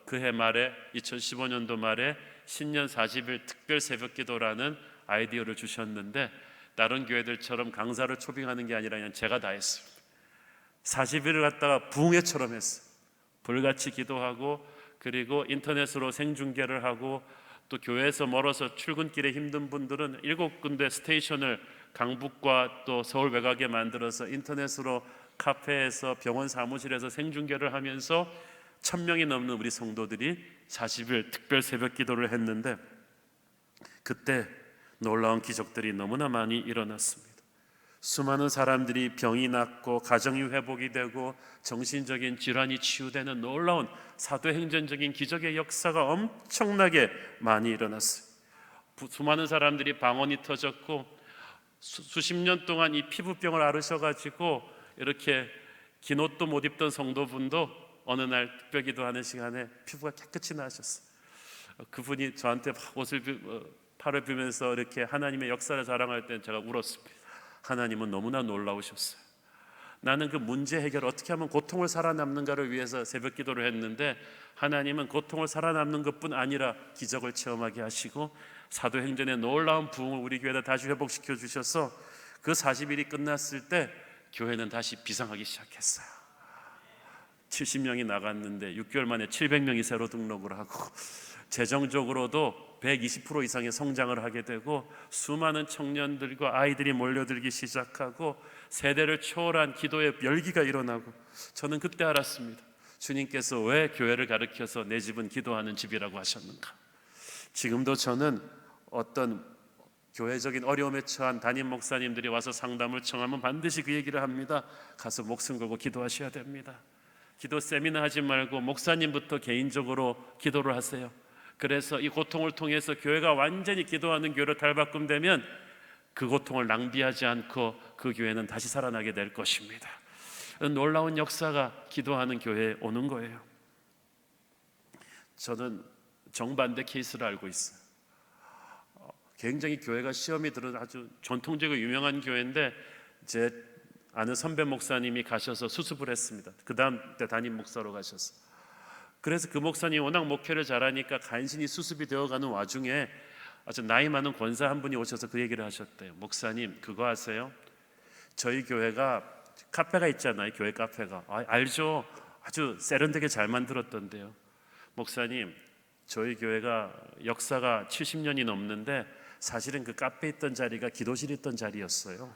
그해 말에 2015년도 말에 신년 40일 특별 새벽기도라는 아이디어를 주셨는데, 다른 교회들처럼 강사를 초빙하는 게 아니라 그냥 제가 다 했습니다. 40일을 갖다가 부흥회처럼 했어요. 불같이 기도하고, 그리고 인터넷으로 생중계를 하고, 또 교회에서 멀어서 출근길에 힘든 분들은 7군데 스테이션을 강북과 또 서울 외곽에 만들어서 인터넷으로 카페에서 병원 사무실에서 생중계를 하면서 1000명이 넘는 우리 성도들이 40일 특별 새벽 기도를 했는데, 그때 놀라운 기적들이 너무나 많이 일어났습니다. 수많은 사람들이 병이 낫고 가정이 회복이 되고 정신적인 질환이 치유되는 놀라운 사도행전적인 기적의 역사가 엄청나게 많이 일어났어요. 수많은 사람들이 방언이 터졌고, 수십 년 동안 이 피부병을 앓으셔가지고 이렇게 긴 옷도 못 입던 성도분도 어느 날 특별기도하는 시간에 피부가 깨끗이 나셨어요. 그분이 저한테 팔을 비면서 이렇게 하나님의 역사를 자랑할 때는 제가 울었습니다. 하나님은 너무나 놀라우셨어요. 나는 그 문제 해결, 어떻게 하면 고통을 살아남는가를 위해서 새벽 기도를 했는데, 하나님은 고통을 살아남는 것뿐 아니라 기적을 체험하게 하시고 사도행전의 놀라운 부흥을 우리 교회에다 다시 회복시켜 주셔서 그 40일이 끝났을 때 교회는 다시 비상하기 시작했어요. 70명이 나갔는데 6개월 만에 700명이 새로 등록을 하고, 재정적으로도 120% 이상의 성장을 하게 되고, 수많은 청년들과 아이들이 몰려들기 시작하고 세대를 초월한 기도의 열기가 일어나고, 저는 그때 알았습니다. 주님께서 왜 교회를 가르쳐서 내 집은 기도하는 집이라고 하셨는가. 지금도 저는 어떤 교회적인 어려움에 처한 담임 목사님들이 와서 상담을 청하면 반드시 그 얘기를 합니다. 가서 목숨 걸고 기도하셔야 됩니다. 기도 세미나 하지 말고 목사님부터 개인적으로 기도를 하세요. 그래서 이 고통을 통해서 교회가 완전히 기도하는 교회로 탈바꿈되면 그 고통을 낭비하지 않고 그 교회는 다시 살아나게 될 것입니다. 놀라운 역사가 기도하는 교회에 오는 거예요. 저는 정반대 케이스를 알고 있어요. 굉장히 교회가 시험이 들은 아주 전통적이고 유명한 교회인데, 제 아는 선배 목사님이 가셔서 수습을 했습니다. 그 다음 때 담임 목사로 가셨어요. 그래서 그 목사님이 워낙 목회를 잘하니까 간신히 수습이 되어가는 와중에 아주 나이 많은 권사 한 분이 오셔서 그 얘기를 하셨대요. 목사님, 그거 아세요? 저희 교회가 카페가 있잖아요. 교회 카페가. 알죠? 아주 세련되게 잘 만들었던데요. 목사님, 저희 교회가 역사가 70년이 넘는데 사실은 그 카페 있던 자리가 기도실 있던 자리였어요.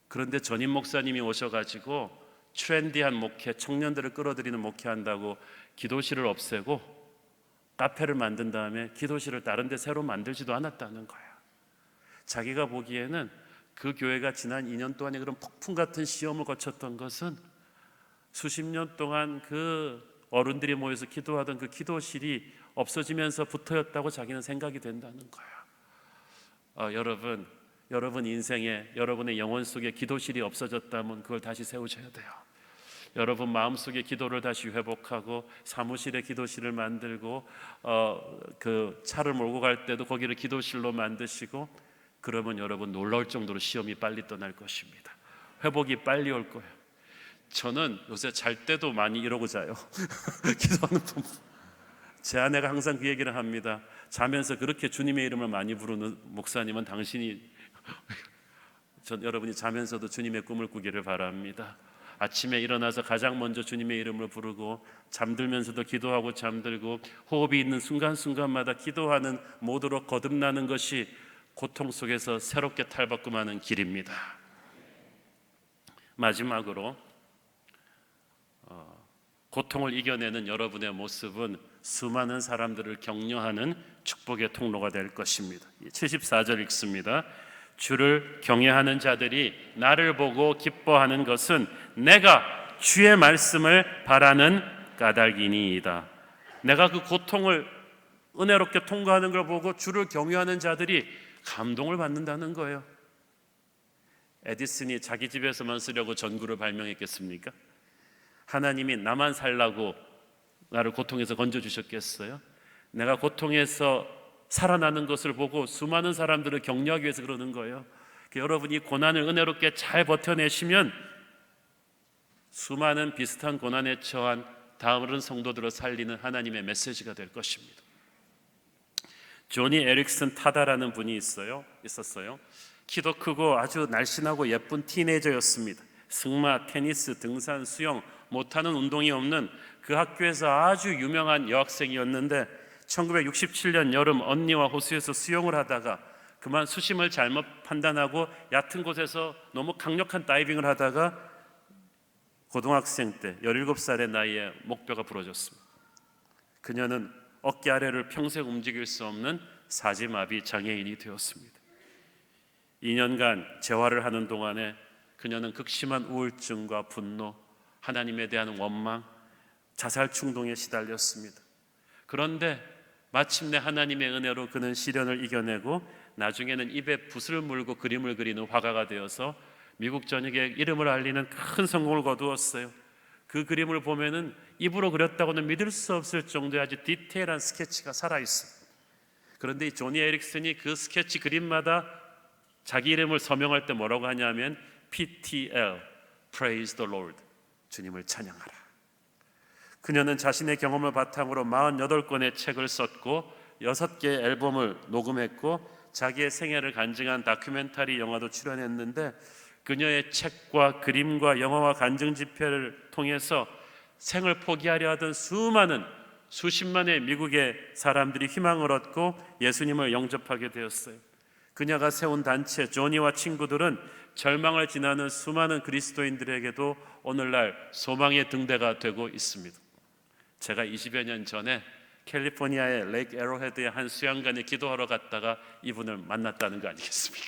그런데 전임 목사님이 오셔가지고 트렌디한 목회, 청년들을 끌어들이는 목회한다고 기도실을 없애고 카페를 만든 다음에 기도실을 다른 데 새로 만들지도 않았다는 거야. 자기가 보기에는 그 교회가 지난 2년 동안의 그런 폭풍 같은 시험을 거쳤던 것은 수십 년 동안 그 어른들이 모여서 기도하던 그 기도실이 없어지면서부터였다고 자기는 생각이 된다는 거야. 여러분 인생에, 여러분의 영혼 속에 기도실이 없어졌다면 그걸 다시 세우셔야 돼요. 여러분 마음속에 기도를 다시 회복하고 사무실에 기도실을 만들고 그 차를 몰고 갈 때도 거기를 기도실로 만드시고, 그러면 여러분 놀라울 정도로 시험이 빨리 떠날 것입니다. 회복이 빨리 올 거예요. 저는 요새 잘 때도 많이 이러고 자요. 기도하는 분. 제 아내가 항상 그 얘기를 합니다. 자면서 그렇게 주님의 이름을 많이 부르는 목사님은 여러분이 자면서도 주님의 꿈을 꾸기를 바랍니다. 아침에 일어나서 가장 먼저 주님의 이름을 부르고 잠들면서도 기도하고 잠들고 호흡이 있는 순간순간마다 기도하는 모드로 거듭나는 것이 고통 속에서 새롭게 탈바꿈하는 길입니다. 마지막으로 고통을 이겨내는 여러분의 모습은 수많은 사람들을 격려하는 축복의 통로가 될 것입니다. 74절 읽습니다. 주를 경외하는 자들이 나를 보고 기뻐하는 것은 내가 주의 말씀을 바라는 까닭이니이다. 내가 그 고통을 은혜롭게 통과하는 걸 보고 주를 경외하는 자들이 감동을 받는다는 거예요. 에디슨이 자기 집에서만 쓰려고 전구를 발명했겠습니까? 하나님이 나만 살라고 나를 고통에서 건져주셨겠어요? 내가 고통에서 살아나는 것을 보고 수많은 사람들을 격려하기 위해서 그러는 거예요. 여러분이 고난을 은혜롭게 잘 버텨내시면 수많은 비슷한 고난에 처한 다른 성도들을 살리는 하나님의 메시지가 될 것입니다. 조니 에릭슨 타다라는 분이 있었어요. 키도 크고 아주 날씬하고 예쁜 티네이저였습니다. 승마, 테니스, 등산, 수영, 못하는 운동이 없는 그 학교에서 아주 유명한 여학생이었는데 1967년 여름 언니와 호수에서 수영을 하다가 그만 수심을 잘못 판단하고 얕은 곳에서 너무 강력한 다이빙을 하다가 고등학생 때 17살의 나이에 목뼈가 부러졌습니다. 그녀는 어깨 아래를 평생 움직일 수 없는 사지마비 장애인이 되었습니다. 2년간 재활을 하는 동안에 그녀는 극심한 우울증과 분노, 하나님에 대한 원망, 자살 충동에 시달렸습니다. 그런데 마침내 하나님의 은혜로 그는 시련을 이겨내고 나중에는 입에 붓을 물고 그림을 그리는 화가가 되어서 미국 전역에 이름을 알리는 큰 성공을 거두었어요. 그 그림을 보면은 입으로 그렸다고는 믿을 수 없을 정도의 아주 디테일한 스케치가 살아있어요. 그런데 이 조니 에릭슨이 그 스케치 그림마다 자기 이름을 서명할 때 뭐라고 하냐면 PTL, Praise the Lord, 주님을 찬양하라. 그녀는 자신의 경험을 바탕으로 48권의 책을 썼고 6개의 앨범을 녹음했고 자기의 생애를 간증한 다큐멘터리 영화도 출연했는데 그녀의 책과 그림과 영화와 간증 집회를 통해서 생을 포기하려 하던 수십만의 미국의 사람들이 희망을 얻고 예수님을 영접하게 되었어요. 그녀가 세운 단체 조니와 친구들은 절망을 지나는 수많은 그리스도인들에게도 오늘날 소망의 등대가 되고 있습니다. 제가 20여 년 전에 캘리포니아의 레이크 에로헤드의 한 수영관에 기도하러 갔다가 이분을 만났다는 거 아니겠습니까?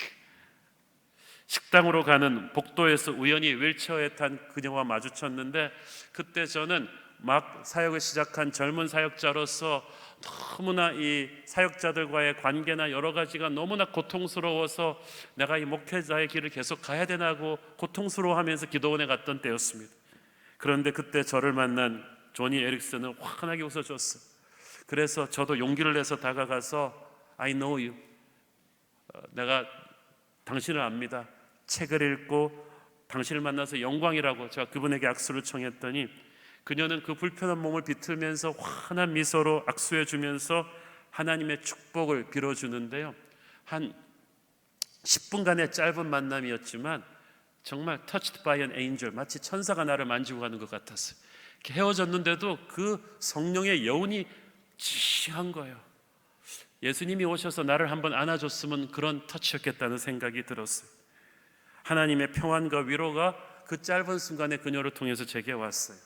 식당으로 가는 복도에서 우연히 휠체어에 탄 그녀와 마주쳤는데 그때 저는 막 사역을 시작한 젊은 사역자로서 너무나 이 사역자들과의 관계나 여러 가지가 너무나 고통스러워서 내가 이 목회자의 길을 계속 가야 되나 하고 고통스러워하면서 기도원에 갔던 때였습니다. 그런데 그때 저를 만난 조니 에릭슨은 환하게 웃어줬어요. 그래서 저도 용기를 내서 다가가서 I know you, 내가 당신을 압니다. 책을 읽고 당신을 만나서 영광이라고 제가 그분에게 악수를 청했더니 그녀는 그 불편한 몸을 비틀면서 환한 미소로 악수해 주면서 하나님의 축복을 빌어주는데요. 한 10분간의 짧은 만남이었지만 정말 touched by an angel, 마치 천사가 나를 만지고 가는 것 같았어요. 이렇게 헤어졌는데도 그 성령의 여운이 지시한 거예요. 예수님이 오셔서 나를 한번 안아줬으면 그런 터치였겠다는 생각이 들었어요. 하나님의 평안과 위로가 그 짧은 순간에 그녀를 통해서 제게 왔어요.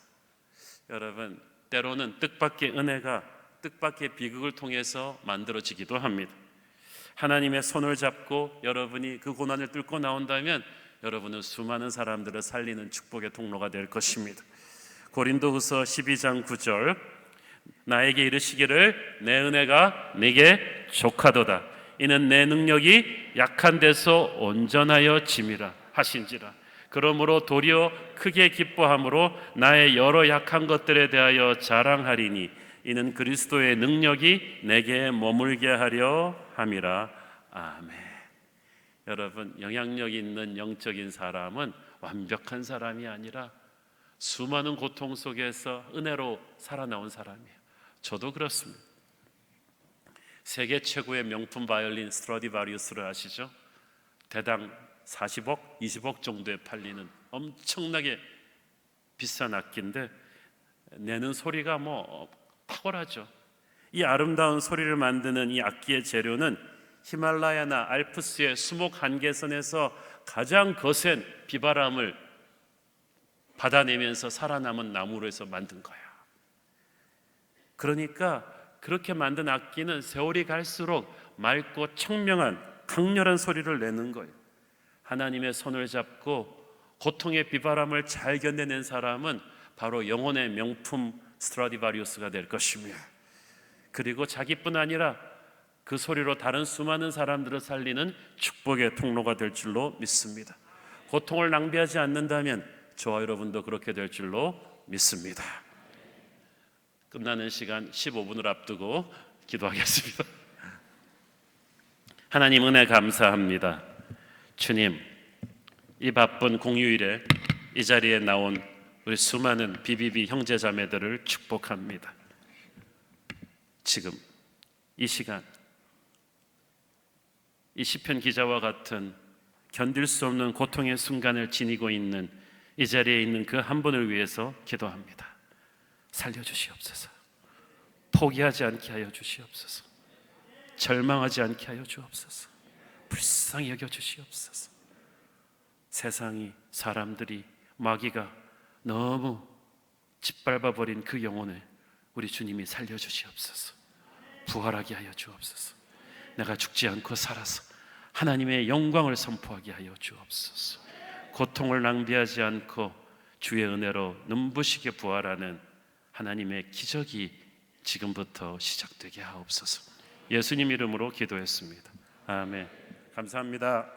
여러분, 때로는 뜻밖의 은혜가 뜻밖의 비극을 통해서 만들어지기도 합니다. 하나님의 손을 잡고 여러분이 그 고난을 뚫고 나온다면 여러분은 수많은 사람들을 살리는 축복의 통로가 될 것입니다. 고린도후서 12장 9절, 나에게 이르시기를 내 은혜가 네게 족하도다. 이는 내 능력이 약한 데서 온전하여 짐이라 하신지라. 그러므로 도리어 크게 기뻐함으로 나의 여러 약한 것들에 대하여 자랑하리니 이는 그리스도의 능력이 내게 머물게 하려 함이라. 아멘. 여러분, 영향력 있는 영적인 사람은 완벽한 사람이 아니라 수많은 고통 속에서 은혜로 살아나온 사람이에요. 저도 그렇습니다. 세계 최고의 명품 바이올린 스트라디바리우스를 아시죠? 대당 40억, 20억 정도에 팔리는 엄청나게 비싼 악기인데 내는 소리가 뭐 탁월하죠. 이 아름다운 소리를 만드는 이 악기의 재료는 히말라야나 알프스의 수목 한계선에서 가장 거센 비바람을 받아내면서 살아남은 나무로 해서 만든 거야. 그러니까 그렇게 만든 악기는 세월이 갈수록 맑고 청명한 강렬한 소리를 내는 거예요. 하나님의 손을 잡고 고통의 비바람을 잘 견뎌낸 사람은 바로 영혼의 명품 스트라디바리우스가 될 것이며, 그리고 자기뿐 아니라 그 소리로 다른 수많은 사람들을 살리는 축복의 통로가 될 줄로 믿습니다. 고통을 낭비하지 않는다면 저와 여러분도 그렇게 될 줄로 믿습니다. 끝나는 시간 15분을 앞두고 기도하겠습니다. 하나님 은혜 감사합니다. 주님, 이 바쁜 공휴일에 이 자리에 나온 우리 수많은 BBB 형제자매들을 축복합니다. 지금 이 시간 이 시편 기자와 같은 견딜 수 없는 고통의 순간을 지니고 있는 이 자리에 있는 그 한 분을 위해서 기도합니다. 살려주시옵소서. 포기하지 않게 하여 주시옵소서. 절망하지 않게 하여 주옵소서. 불쌍히 여겨 주시옵소서. 세상이, 사람들이, 마귀가 너무 짓밟아버린 그 영혼을 우리 주님이 살려주시옵소서. 부활하게 하여 주옵소서. 내가 죽지 않고 살아서 하나님의 영광을 선포하게 하여 주옵소서. 고통을 낭비하지 않고 주의 은혜로 눈부시게 부활하는 하나님의 기적이 지금부터 시작되게 하옵소서. 예수님 이름으로 기도했습니다. 아멘. 감사합니다.